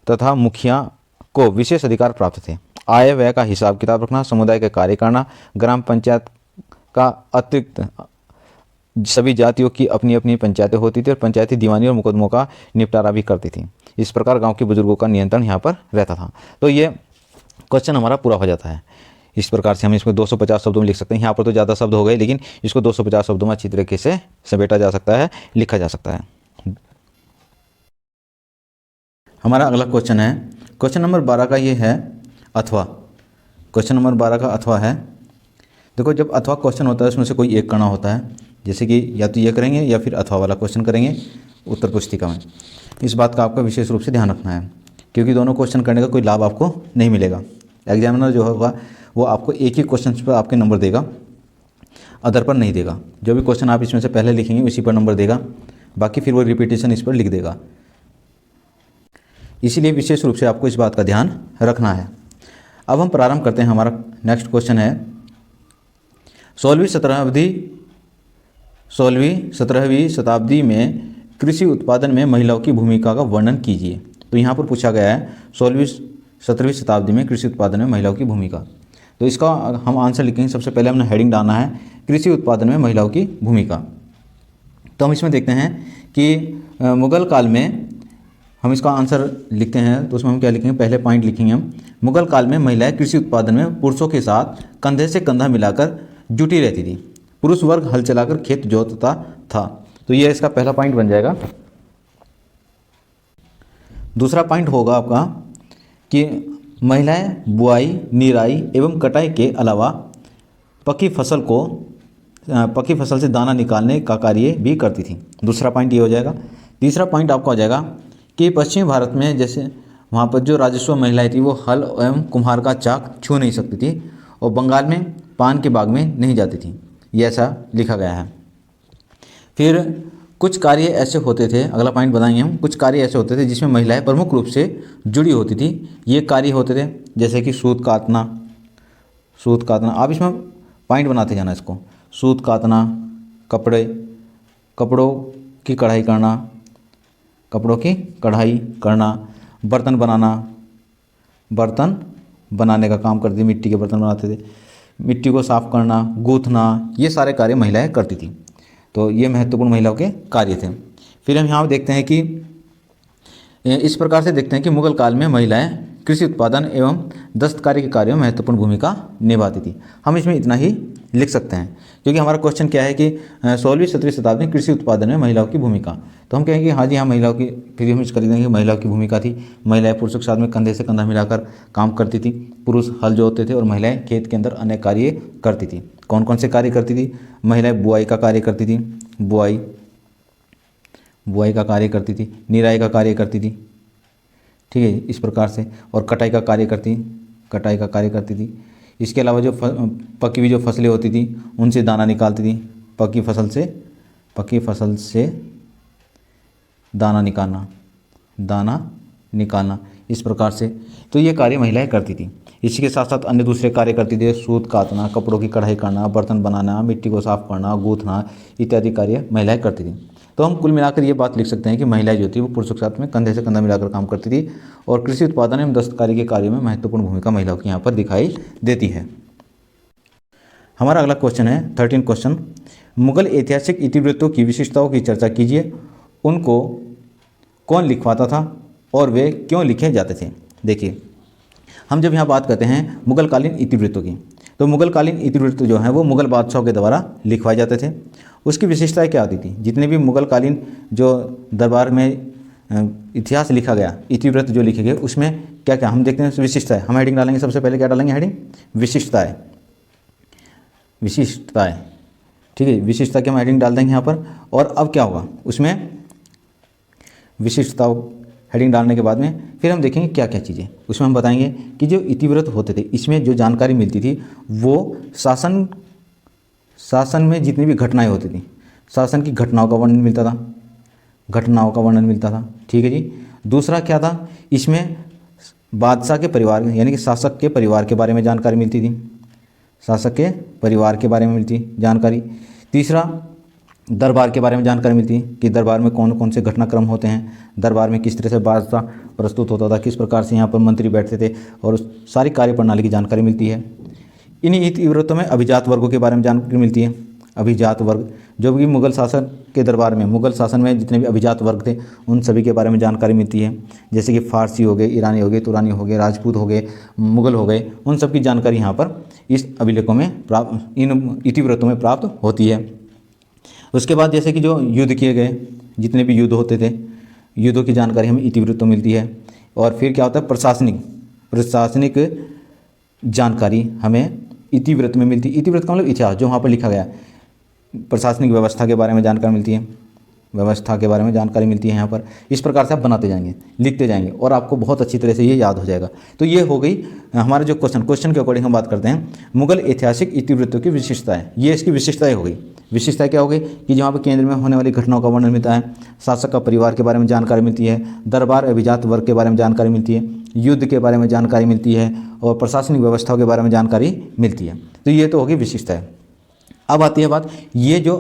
तथा मुखिया को विशेष अधिकार प्राप्त थे। आय व्यय का हिसाब किताब रखना, समुदाय के कार्य करना, ग्राम पंचायत का अतिरिक्त सभी जातियों की अपनी अपनी पंचायतें होती थी और पंचायती दीवानी और मुकदमों का निपटारा भी करती थी। इस प्रकार गांव के बुजुर्गों का नियंत्रण यहाँ पर रहता था। तो ये क्वेश्चन हमारा पूरा हो जाता है। इस प्रकार से हम इसको 250 शब्दों में लिख सकते हैं। यहाँ पर तो ज़्यादा शब्द हो गए, लेकिन इसको 250 शब्दों में अच्छी तरीके से समेटा जा सकता है, लिखा जा सकता है। हमारा अगला क्वेश्चन है, क्वेश्चन नंबर 12 का ये है अथवा। क्वेश्चन नंबर 12 का अथवा है, देखो जब अथवा क्वेश्चन होता है उसमें से कोई एक करना होता है, जैसे कि या तो ये करेंगे या फिर अथवा वाला क्वेश्चन करेंगे उत्तर पुस्तिका में। इस बात का आपका विशेष रूप से ध्यान रखना है, क्योंकि दोनों क्वेश्चन करने का कोई लाभ आपको नहीं मिलेगा। एग्जामिनर जो होगा वो आपको एक ही क्वेश्चन पर आपके नंबर देगा, अदर पर नहीं देगा। जो भी क्वेश्चन आप इसमें से पहले लिखेंगे उसी पर नंबर देगा, बाकी फिर वो रिपीटेशन इस पर लिख देगा। इसीलिए विशेष रूप से आपको इस बात का ध्यान रखना है। अब हम प्रारंभ करते हैं। हमारा नेक्स्ट क्वेश्चन है 16वीं शताब्दी में कृषि उत्पादन में महिलाओं की भूमिका का वर्णन कीजिए। तो यहाँ पर पूछा गया है 17वीं शताब्दी में कृषि उत्पादन में महिलाओं की भूमिका। तो इसका हम आंसर लिखेंगे। सबसे पहले हमने हेडिंग डालना है कृषि उत्पादन में महिलाओं की भूमिका। तो हम इसमें देखते हैं कि मुगल काल में, हम इसका आंसर लिखते हैं तो उसमें हम क्या लिखेंगे, पहले पॉइंट लिखेंगे हम, मुगल काल में महिलाएं कृषि उत्पादन में पुरुषों के साथ कंधे से कंधा मिलाकर जुटी रहती थी। पुरुष वर्ग हल चलाकर खेत जोतता था। तो ये इसका पहला पॉइंट बन जाएगा। दूसरा पॉइंट होगा आपका कि महिलाएं बुआई, निराई एवं कटाई के अलावा पकी फसल से दाना निकालने का कार्य भी करती थी। दूसरा पॉइंट ये हो जाएगा। तीसरा पॉइंट आपका हो जाएगा कि पश्चिमी भारत में जैसे वहाँ पर जो राजस्व महिलाएं थी वो हल एवं कुम्हार का चाक छू नहीं सकती थी, और बंगाल में पान के बाग में नहीं जाती थी। ये ऐसा लिखा गया है। फिर कुछ कार्य ऐसे होते थे, अगला पॉइंट बताएंगे हम, कुछ कार्य ऐसे होते थे जिसमें महिलाएं प्रमुख रूप से जुड़ी होती थी। ये कार्य होते थे जैसे कि सूत कातना। आप इसमें पॉइंट बनाते जाना इसको। सूत कातना, कपड़ों की कढ़ाई करना, बर्तन बनाने का काम करती थी, मिट्टी के बर्तन बनाते थे, मिट्टी को साफ करना, गूंथना, ये सारे कार्य महिलाएं करती थी। तो ये महत्वपूर्ण महिलाओं के कार्य थे। फिर हम यहाँ देखते हैं कि इस प्रकार से देखते हैं कि मुगल काल में महिलाएं कृषि उत्पादन एवं दस्तकारी के कार्यों में महत्वपूर्ण भूमिका निभाती थी। हम इसमें इतना ही लिख सकते हैं, क्योंकि हमारा क्वेश्चन क्या है कि 16वीं-17वीं शताब्दी में कृषि उत्पादन में महिलाओं की भूमिका। तो हम कहेंगे हाँ जी हाँ, महिलाओं की, फिर हम इसका लिख देंगे महिलाओं की भूमिका थी। महिलाएं पुरुषों के साथ में कंधे से कंधा मिलाकर काम करती थी। पुरुष हल जोतते थे और महिलाएं खेत के अंदर अनेक कार्य करती थी। कौन कौन से कार्य करती थी? महिलाएं बुआई का कार्य करती थी, बुआई का कार्य करती थी, निराई का कार्य करती थी, ठीक है, इस प्रकार से, और कटाई का कार्य करती थी। इसके अलावा जो पकी हुई जो फसलें होती थी उनसे दाना निकालती थी। पकी फसल से दाना निकालना, इस प्रकार से। तो ये कार्य महिलाएं करती थी। इसी के साथ साथ अन्य दूसरे कार्य करती थी, सूत कातना, कपड़ों की कढ़ाई करना, बर्तन बनाना, मिट्टी को साफ करना, गूंथना इत्यादि कार्य महिलाएं करती थी। तो हम कुल मिलाकर ये बात लिख सकते हैं कि महिलाएं जो थी वो पुरुषों के साथ में कंधे से कंधा मिलाकर काम करती थी, और कृषि उत्पादन एवं दस्तकारी के कार्यों में महत्वपूर्ण भूमिका महिलाओं की यहाँ पर दिखाई देती है। हमारा अगला क्वेश्चन है 13 क्वेश्चन, मुगल ऐतिहासिक इतिवृत्तों की विशिष्टताओं की चर्चा कीजिए। उनको कौन लिखवाता था और वे क्यों लिखे जाते थे? देखिए, हम जब यहाँ बात करते हैं मुगलकालीन इतिवृत्तों की, तो मुगलकालीन इतिवृत्त जो हैं वो मुगल बादशाहों के द्वारा लिखवाए जाते थे। उसकी विशेषताएं क्या आती थी? जितने भी मुगलकालीन जो दरबार में इतिहास लिखा गया, इतिवृत्त जो लिखे गए, उसमें क्या क्या हम देखते हैं विशिष्टताएं। हम हेडिंग डालेंगे, सबसे पहले क्या डालेंगे? हेडिंग विशिष्टताएं, ठीक है, विशिष्टता की हम हेडिंग डाल देंगे यहाँ पर। और अब क्या होगा उसमें विशिष्टताओं हेडिंग डालने के बाद में फिर हम देखेंगे क्या क्या चीज़ें उसमें हम बताएंगे कि जो इतिवृत्त होते थे इसमें जो जानकारी मिलती थी वो शासन में जितनी भी घटनाएं होती थी, शासन की घटनाओं का वर्णन मिलता था, ठीक है जी। दूसरा क्या था, इसमें बादशाह के परिवार यानी कि शासक के परिवार के बारे में जानकारी मिलती थी, जानकारी। तीसरा, दरबार के बारे में जानकारी मिलती है कि दरबार में कौन कौन से घटनाक्रम होते हैं, दरबार में किस तरह से बादशाह प्रस्तुत होता था, किस प्रकार से यहाँ पर मंत्री बैठते थे, और उस सारी कार्य प्रणाली की जानकारी मिलती है। इन्हीं इतिवृत्तों में अभिजात वर्गों के बारे में जानकारी मिलती है। अभिजात वर्ग जो भी मुग़ल शासन के दरबार में, मुग़ल शासन में जितने भी अभिजात वर्ग थे उन सभी के बारे में जानकारी मिलती है। जैसे कि फ़ारसी हो गए, ईरानी हो गए, तुरानी हो गए, राजपूत हो गए, मुग़ल हो गए, उन सब की जानकारी यहाँ पर इस अभिलेखों में प्राप्त, इन इतिवृत्तों में प्राप्त होती है। उसके बाद जैसे कि जो युद्ध किए गए, जितने भी युद्ध होते थे, युद्धों की जानकारी हमें इतिवृत्तों में मिलती है। और फिर क्या होता है, प्रशासनिक जानकारी हमें इतिवृत्त में मिलती है। इतिवृत्त का मतलब इतिहास, जो वहाँ पर लिखा गया, प्रशासनिक व्यवस्था के बारे में जानकारी मिलती है, व्यवस्था के बारे में जानकारी मिलती है यहाँ पर। इस प्रकार से आप बनाते जाएंगे, लिखते जाएंगे और आपको बहुत अच्छी तरह से ये याद हो जाएगा। तो ये हो गई हमारा जो क्वेश्चन के अकॉर्डिंग हम बात करते हैं मुग़ल ऐतिहासिक इतिवृत्तों की विशेषताएं। ये इसकी विशेषताएं हो गई। विशेषता क्या हो गई कि जहाँ पर केंद्र में होने वाली घटनाओं का वर्णन मिलता है, शासक का परिवार के बारे में जानकारी मिलती है, दरबार अभिजात वर्ग के बारे में जानकारी मिलती है, युद्ध के बारे में जानकारी मिलती है और प्रशासनिक व्यवस्थाओं के बारे में जानकारी मिलती है। तो ये तो होगी विशेषताएं। अब आती है बात, ये जो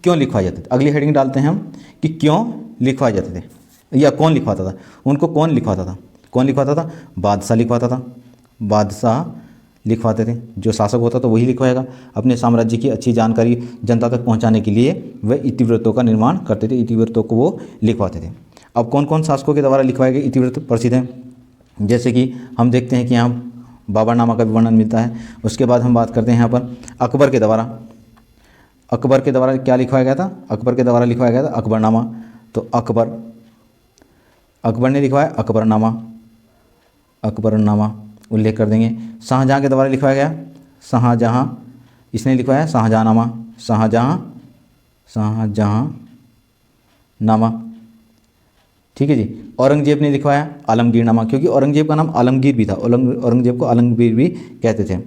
क्यों लिखवाए जाते थे। अगली हेडिंग डालते हैं हम कि क्यों लिखवाए जाते थे या कौन लिखवाता था। उनको कौन लिखवाता था? कौन लिखवाता था? बादशाह लिखवाता था। बादशाह लिखवाते थे। जो शासक होता था वही लिखवाएगा। अपने साम्राज्य की अच्छी जानकारी जनता तक पहुंचाने के लिए वह इतिवृत्तों का निर्माण करते थे, इतिवृत्तों को वो लिखवाते थे। अब कौन कौन शासकों के द्वारा लिखवाए गए इतिवृत्त प्रसिद्ध हैं? जैसे कि हम देखते हैं कि यहाँ बाबरनामा का भी वर्णन मिलता है। उसके बाद हम बात करते हैं यहाँ पर अकबर के द्वारा। अकबर के द्वारा क्या लिखवाया गया था? अकबर के द्वारा लिखवाया गया था अकबरनामा। तो अकबर ने लिखवाया अकबरनामा उल्लेख कर देंगे। शाहजहाँ के द्वारा लिखवाया गया शाहजहाँ, इसने लिखवाया शाहजहाँनामा, शाहजहाँनामा। ठीक है जी। औरंगजेब ने लिखवाया आलमगीरनामा, क्योंकि औरंगजेब का नाम आलमगीर भी था। औरंगजेब को आलमगीर भी कहते थे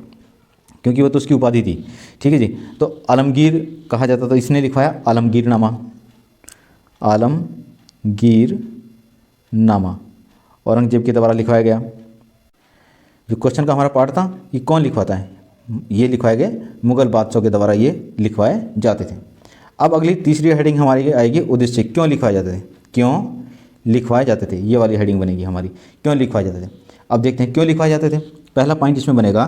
क्योंकि वो तो उसकी उपाधि थी। ठीक है जी। तो आलमगीर कहा जाता था, इसने लिखवाया आलमगीरनामा। औरंगजेब के द्वारा लिखवाया गया। जो क्वेश्चन का हमारा पार्ट था कि कौन लिखवाता है, ये लिखवाए गए मुग़ल बादशाहों के द्वारा ये लिखवाए जाते थे। अब अगली तीसरी हेडिंग हमारी आएगी उद्देश्य। क्यों लिखवाए जाते थे? क्यों लिखवाए जाते थे, ये वाली हेडिंग बनेगी हमारी, क्यों लिखवाए जाते थे। अब देखते हैं क्यों लिखवाए जाते थे। पहला पॉइंट इसमें बनेगा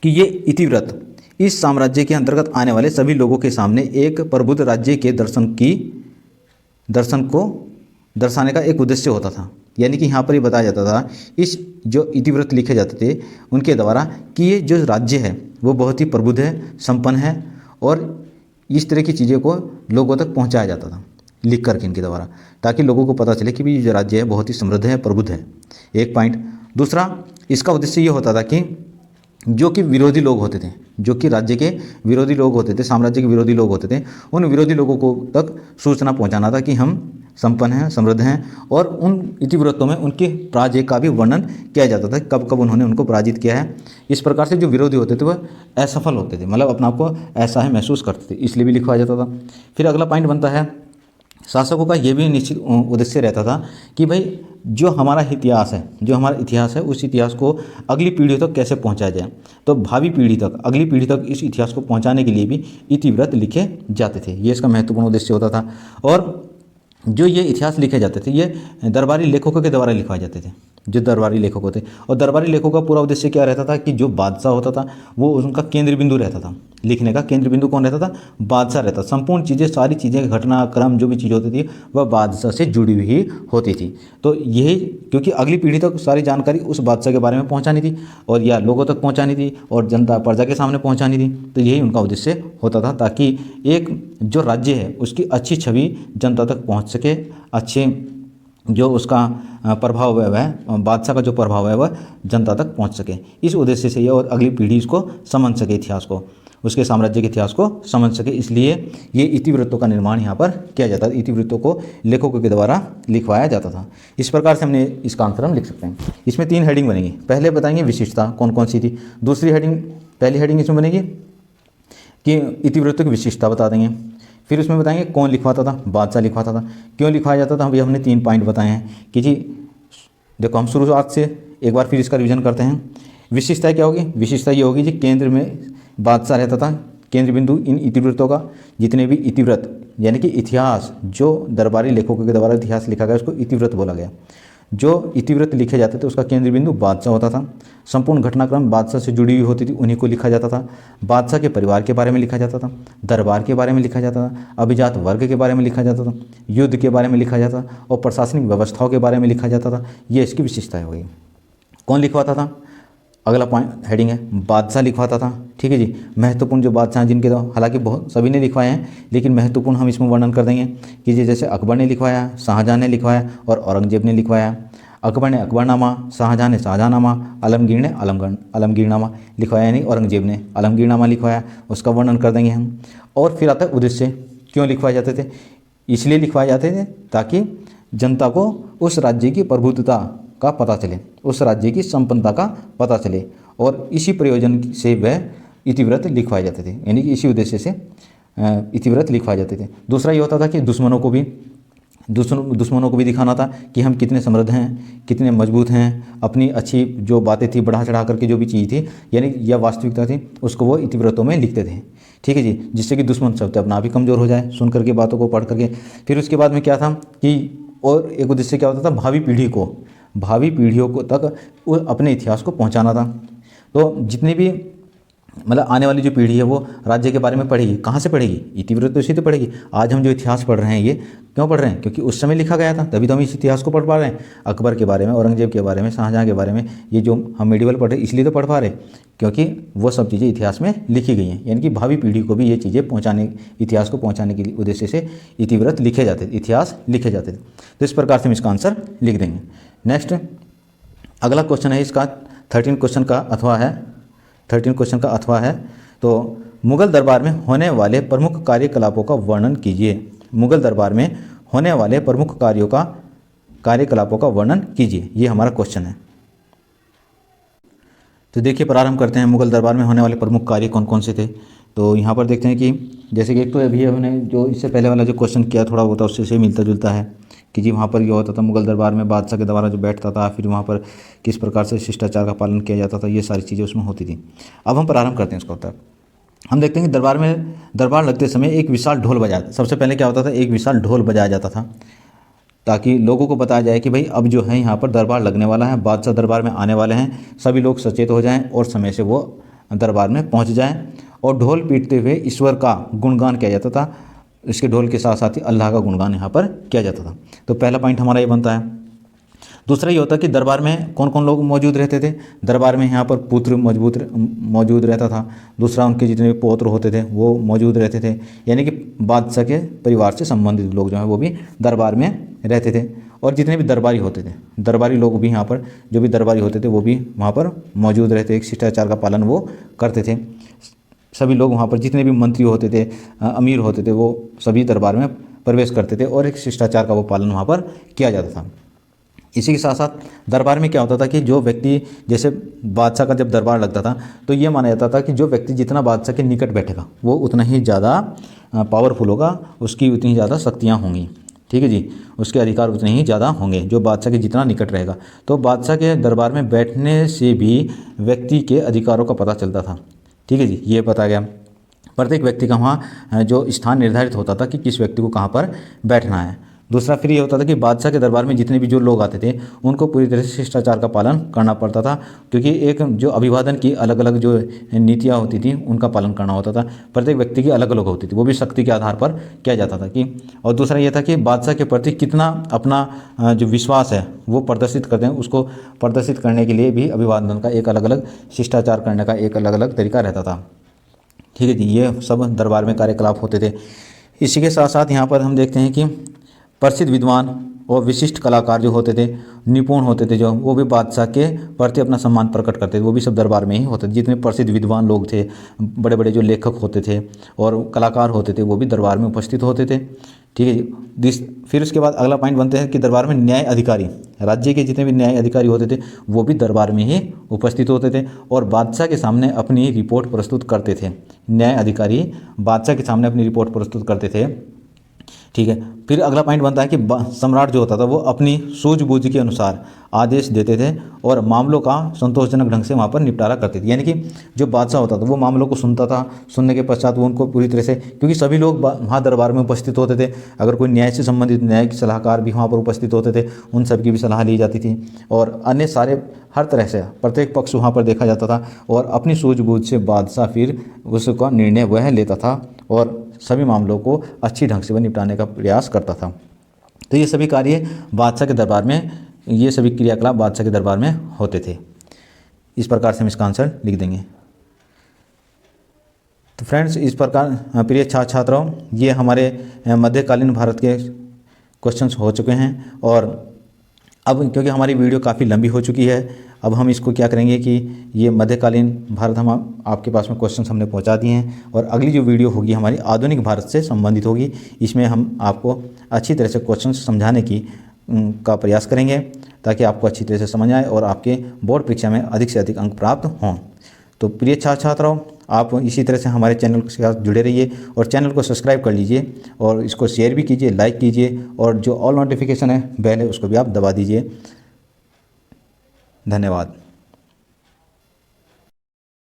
कि ये इतिवृत्त इस साम्राज्य के अंतर्गत आने वाले सभी लोगों के सामने एक प्रबुद्ध राज्य के दर्शन को दर्शाने का एक उद्देश्य होता था। यानी कि यहाँ पर ये बताया जाता था इस जो इतिवृत्त लिखे जाते थे उनके द्वारा कि ये जो राज्य है वो बहुत ही प्रबुद्ध है, संपन्न है, और इस तरह की चीज़ों को लोगों तक पहुँचाया जाता था लिख करके इनके द्वारा, ताकि लोगों को पता चले कि भी जो राज्य है बहुत ही समृद्ध है, प्रबुद्ध है। एक पॉइंट। दूसरा, इसका उद्देश्य ये होता था कि जो कि विरोधी लोग होते थे, जो कि राज्य के विरोधी लोग होते थे, साम्राज्य के विरोधी लोग होते थे, उन विरोधी लोगों को तक सूचना पहुंचाना था कि हम संपन्न हैं, समृद्ध हैं। और उन इतिवृत्तों में उनके पराजय का भी वर्णन किया जाता था, कब कब उन्होंने उनको पराजित किया है। इस प्रकार से जो विरोधी होते थे वह असफल होते थे, मतलब अपना आपको ऐसा ही महसूस करते थे, इसलिए भी लिखवाया जाता था। फिर अगला पॉइंट बनता है, शासकों का ये भी निश्चित उद्देश्य रहता था कि भाई जो हमारा इतिहास है उस इतिहास को अगली पीढ़ियों तक कैसे पहुंचाया जाए। तो भावी पीढ़ी तक, अगली पीढ़ी तक इस इतिहास को पहुंचाने के लिए भी इतिवृत्त लिखे जाते थे। ये इसका महत्वपूर्ण उद्देश्य होता था। और जो ये इतिहास लिखे जाते थे ये दरबारी लेखकों के द्वारा लिखवाए जाते थे, जो दरबारी लेखक होते। और दरबारी लेखकों का पूरा उद्देश्य क्या रहता था कि जो बादशाह होता था वो उनका केंद्र बिंदु रहता था। लिखने का केंद्र बिंदु कौन रहता था? बादशाह रहता। संपूर्ण चीज़ें, सारी चीज़ें, घटनाक्रम जो भी चीज़ होती थी वह बादशाह से जुड़ी हुई होती थी। तो यही, क्योंकि अगली पीढ़ी तक सारी जानकारी उस बादशाह के बारे में पहुंचानी थी और या लोगों तक पहुंचानी थी और जनता प्रजा के सामने पहुंचानी थी। तो यही उनका उद्देश्य होता था, ताकि एक जो राज्य है उसकी अच्छी छवि जनता तक पहुँच सके, अच्छे जो उसका प्रभाव है वह बादशाह का जो प्रभाव है वह जनता तक पहुंच सके। इस उद्देश्य से ये, और अगली पीढ़ी इसको समझ सके, इतिहास को, उसके साम्राज्य के इतिहास को समझ सके, इसलिए ये इतिवृत्तों का निर्माण यहाँ पर किया जाता है। इतिवृत्तों को लेखकों के द्वारा लिखवाया जाता था। इस प्रकार से हमने इसका आंसर हम लिख सकते हैं। इसमें 3 हेडिंग बनेगी। पहले बताएंगे विशिष्टता कौन कौन सी थी। दूसरी हेडिंग, पहली हेडिंग इसमें बनेगी कि इतिवृत्तों की विशिष्टता बता देंगे। फिर उसमें बताएंगे कौन लिखवाता था, बादशाह लिखवाता था। क्यों लिखवाया जाता था, अभी हमने 3 पॉइंट बताए हैं कि जी देखो, हम शुरुआत से एक बार फिर इसका रिवीजन करते हैं। विशिष्टता क्या होगी? विशिष्टता ये होगी जी केंद्र में बादशाह रहता था, केंद्र बिंदु इन इतिवृत्तों का। जितने भी इतिवृत्त यानी कि इतिहास, जो दरबारी लेखकों के द्वारा इतिहास लिखा गया उसको इतिवृत्त बोला गया। जो इतिवृत्त लिखे जाते थे उसका केंद्र बिंदु बादशाह होता था। संपूर्ण घटनाक्रम बादशाह से जुड़ी हुई होती थी, उन्हीं को लिखा जाता था। बादशाह के परिवार के बारे में लिखा जाता था, दरबार के बारे में लिखा जाता था, अभिजात वर्ग के बारे में लिखा जाता था, युद्ध के बारे में लिखा जाता था और प्रशासनिक व्यवस्थाओं के बारे में लिखा जाता था। ये इसकी विशेषताएं हो गई। कौन लिखवाता था? अगला पॉइंट हेडिंग है बादशाह लिखवाता था। ठीक है जी। महत्वपूर्ण जो बादशाह जिनके, तो हालांकि बहुत सभी ने लिखवाए हैं, लेकिन महत्वपूर्ण हम इसमें वर्णन कर देंगे कि जैसे अकबर ने लिखवाया, शाहजहां ने लिखवाया और औरंगजेब ने लिखवाया। अकबर ने अकबरनामा, शाहजहां ने शाहजहांनामा, आलमगीर ने आलमगीरनामा लिखवाया, यानी औरंगजेब ने आलमगीरनामा लिखवाया, उसका वर्णन कर देंगे हम। और फिर आता है उद्देश्य। क्यों लिखवाए जाते थे? इसलिए लिखवाए जाते थे ताकि जनता को उस राज्य की प्रभुत्वता का पता चले, उस राज्य की संपन्नता का पता चले, और इसी प्रयोजन से वह इतिवृत्त लिखवाए जाते थे, यानी कि इसी उद्देश्य से इतिवृत्त लिखवाए जाते थे। दूसरा ये होता था कि दुश्मनों को भी दिखाना था कि हम कितने समृद्ध हैं, कितने मजबूत हैं। अपनी अच्छी जो बातें थी, बढ़ा चढ़ा करके जो भी चीज़ थी, यानी यह वास्तविकता थी, उसको वो इतिवृत्तों में लिखते थे। ठीक है जी। जिससे कि दुश्मन शब्द अपना आप ही कमज़ोर हो जाए सुन करके, बातों को पढ़ करके। फिर उसके बाद में क्या था कि और एक उद्देश्य क्या होता था, भावी पीढ़ियों को तक वो अपने इतिहास को पहुंचाना था। तो जितनी भी मतलब आने वाली जो पीढ़ी है वो राज्य के बारे में पढ़ेगी, कहाँ से पढ़ेगी? इतिवृत्त तो इसी तो पढ़ेगी। आज हम जो इतिहास पढ़ रहे हैं, ये क्यों पढ़ रहे हैं? क्योंकि उस समय लिखा गया था, तभी तो हम इस इतिहास को पढ़ पा रहे हैं। अकबर के बारे में, औरंगजेब के बारे में, शाहजहां के बारे में, ये जो हम मेडिवल पढ़ रहे हैं इसलिए तो पढ़ पा रहे, क्योंकि वो सब चीज़ें इतिहास में लिखी गई हैं। यानी कि भावी पीढ़ी को भी ये चीज़ें इतिहास को पहुँचाने के उद्देश्य से इतिवृत्त लिखे जाते थे, इतिहास लिखे जाते थे। तो इस प्रकार से हम इसका आंसर लिख देंगे। नेक्स्ट अगला क्वेश्चन है इसका 13 क्वेश्चन का अथवा है। तो मुगल दरबार में होने वाले प्रमुख कार्यकलापों का वर्णन कीजिए। मुगल दरबार में होने वाले प्रमुख कार्यकलापों का वर्णन कीजिए, ये हमारा क्वेश्चन है। तो देखिए प्रारंभ करते हैं। मुगल दरबार में होने वाले प्रमुख कार्य कौन कौन से थे? तो यहाँ पर देखते हैं कि जैसे कि एक तो अभी हमने जो इससे पहले वाला जो क्वेश्चन किया थोड़ा बहुत उससे मिलता जुलता है कि जी वहाँ पर ये होता था, मुगल दरबार में बादशाह के द्वारा जो बैठता था, फिर वहाँ पर किस प्रकार से शिष्टाचार का पालन किया जाता था, ये सारी चीज़ें उसमें होती थी। अब हम प्रारंभ करते हैं इसका उत्तर। हम देखते हैं कि दरबार लगते समय एक विशाल ढोल बजाया। सबसे पहले क्या होता था, एक विशाल ढोल बजाया जाता था ताकि लोगों को बताया जाए कि भाई अब जो है यहाँ पर दरबार लगने वाला है, बादशाह दरबार में आने वाले हैं, सभी लोग सचेत हो जाएं और समय से वो दरबार में पहुँच जाएं। और ढोल पीटते हुए ईश्वर का गुणगान किया जाता था। इसके ढोल के साथ साथ ही अल्लाह का गुणगान यहाँ पर किया जाता था। तो पहला पॉइंट हमारा ये बनता है। दूसरा ये होता है कि दरबार में कौन कौन लोग मौजूद रहते थे? दरबार में यहाँ पर पुत्र मौजूद रहता था। दूसरा उनके जितने भी पौत्र होते थे वो मौजूद रहते थे, यानी कि बादशाह के परिवार से संबंधित लोग जो हैं वो भी दरबार में रहते थे। और जितने भी दरबारी होते थे, दरबारी लोग भी यहाँ पर जो भी दरबारी होते थे वो भी वहाँ पर मौजूद रहते, एक शिष्टाचार का पालन वो करते थे। सभी लोग वहाँ पर जितने भी मंत्री होते थे, अमीर होते थे, वो सभी दरबार में प्रवेश करते थे और एक शिष्टाचार का वो पालन वहाँ पर किया जाता था। इसी के साथ साथ दरबार में क्या होता था कि जो व्यक्ति, जैसे बादशाह का जब दरबार लगता था तो ये माना जाता था कि जो व्यक्ति जितना बादशाह के निकट बैठेगा वो उतना ही ज़्यादा पावरफुल होगा, उसकी उतनी ज़्यादा शक्तियाँ होंगी। ठीक है जी, उसके अधिकार उतने ही ज़्यादा होंगे जो बादशाह के जितना निकट रहेगा। तो बादशाह के दरबार में बैठने से भी व्यक्ति के अधिकारों का पता चलता था। ठीक है जी, ये पता गया। प्रत्येक व्यक्ति का वहाँ जो स्थान निर्धारित होता था कि किस व्यक्ति को कहाँ पर बैठना है। दूसरा फिर ये होता था कि बादशाह के दरबार में जितने भी जो लोग आते थे उनको पूरी तरह से शिष्टाचार का पालन करना पड़ता था, क्योंकि एक जो अभिवादन की अलग अलग जो नीतियाँ होती थी उनका पालन करना होता था। प्रत्येक व्यक्ति की अलग अलग होती थी, वो भी शक्ति के आधार पर किया जाता था कि। और दूसरा ये था कि बादशाह के प्रति कितना अपना जो विश्वास है वो प्रदर्शित करते हैं, उसको प्रदर्शित करने के लिए भी अभिवादन का एक अलग अलग शिष्टाचार करने का एक अलग अलग तरीका रहता था। ठीक है जी, ये सब दरबार में कार्यकलाप होते थे। इसी के साथ साथ यहाँ पर हम देखते हैं कि प्रसिद्ध विद्वान और विशिष्ट कलाकार जो होते थे, निपुण होते थे, जो वो भी बादशाह के प्रति अपना सम्मान प्रकट करते थे, वो भी सब दरबार में ही होते थे। जितने प्रसिद्ध विद्वान लोग थे, बड़े बड़े जो लेखक होते थे और कलाकार होते थे, वो भी दरबार में उपस्थित होते थे। ठीक है जी। फिर उसके बाद अगला पॉइंट बनते हैं कि दरबार में न्याय अधिकारी, राज्य के जितने भी न्याय अधिकारी होते थे वो भी दरबार में ही उपस्थित होते थे और बादशाह के सामने अपनी रिपोर्ट प्रस्तुत करते थे। न्याय अधिकारी बादशाह के सामने अपनी रिपोर्ट प्रस्तुत करते थे। ठीक है। फिर अगला पॉइंट बनता है कि सम्राट जो होता था वो अपनी सूझबूझ के अनुसार आदेश देते थे और मामलों का संतोषजनक ढंग से वहाँ पर निपटारा करते थे। यानी कि जो बादशाह होता था वो मामलों को सुनता था, सुनने के पश्चात वो उनको पूरी तरह से, क्योंकि सभी लोग वहाँ दरबार में उपस्थित होते थे, अगर कोई न्याय से संबंधित न्यायिक सलाहकार भी वहाँ पर उपस्थित होते थे, उन सब की भी सलाह ली जाती थी और अन्य सारे हर तरह से प्रत्येक पक्ष वहाँ पर देखा जाता था और अपनी सूझबूझ से बादशाह फिर उसका निर्णय वह लेता था और सभी मामलों को अच्छी ढंग से वह निपटाने का प्रयास करता था। तो ये सभी कार्य बादशाह के दरबार में, ये सभी क्रियाकलाप बादशाह के दरबार में होते थे। इस प्रकार से हम इसका आंसर लिख देंगे। तो फ्रेंड्स, इस प्रकार प्रिय छात्र छात्राओं, ये हमारे मध्यकालीन भारत के क्वेश्चंस हो चुके हैं और अब क्योंकि हमारी वीडियो काफ़ी लंबी हो चुकी है, अब हम इसको क्या करेंगे कि ये मध्यकालीन भारत हम आपके पास में क्वेश्चंस हमने पहुंचा दिए हैं और अगली जो वीडियो होगी हमारी आधुनिक भारत से संबंधित होगी। इसमें हम आपको अच्छी तरह से क्वेश्चंस समझाने की का प्रयास करेंगे ताकि आपको अच्छी तरह से समझ आए और आपके बोर्ड परीक्षा में अधिक से अधिक अंक प्राप्त हों। तो प्रिय छात्र छात्राओं, आप इसी तरह से हमारे चैनल के साथ जुड़े रहिए और चैनल को सब्सक्राइब कर लीजिए और इसको शेयर भी कीजिए, लाइक कीजिए और जो ऑल नोटिफिकेशन है बेल है उसको भी आप दबा दीजिए। धन्यवाद।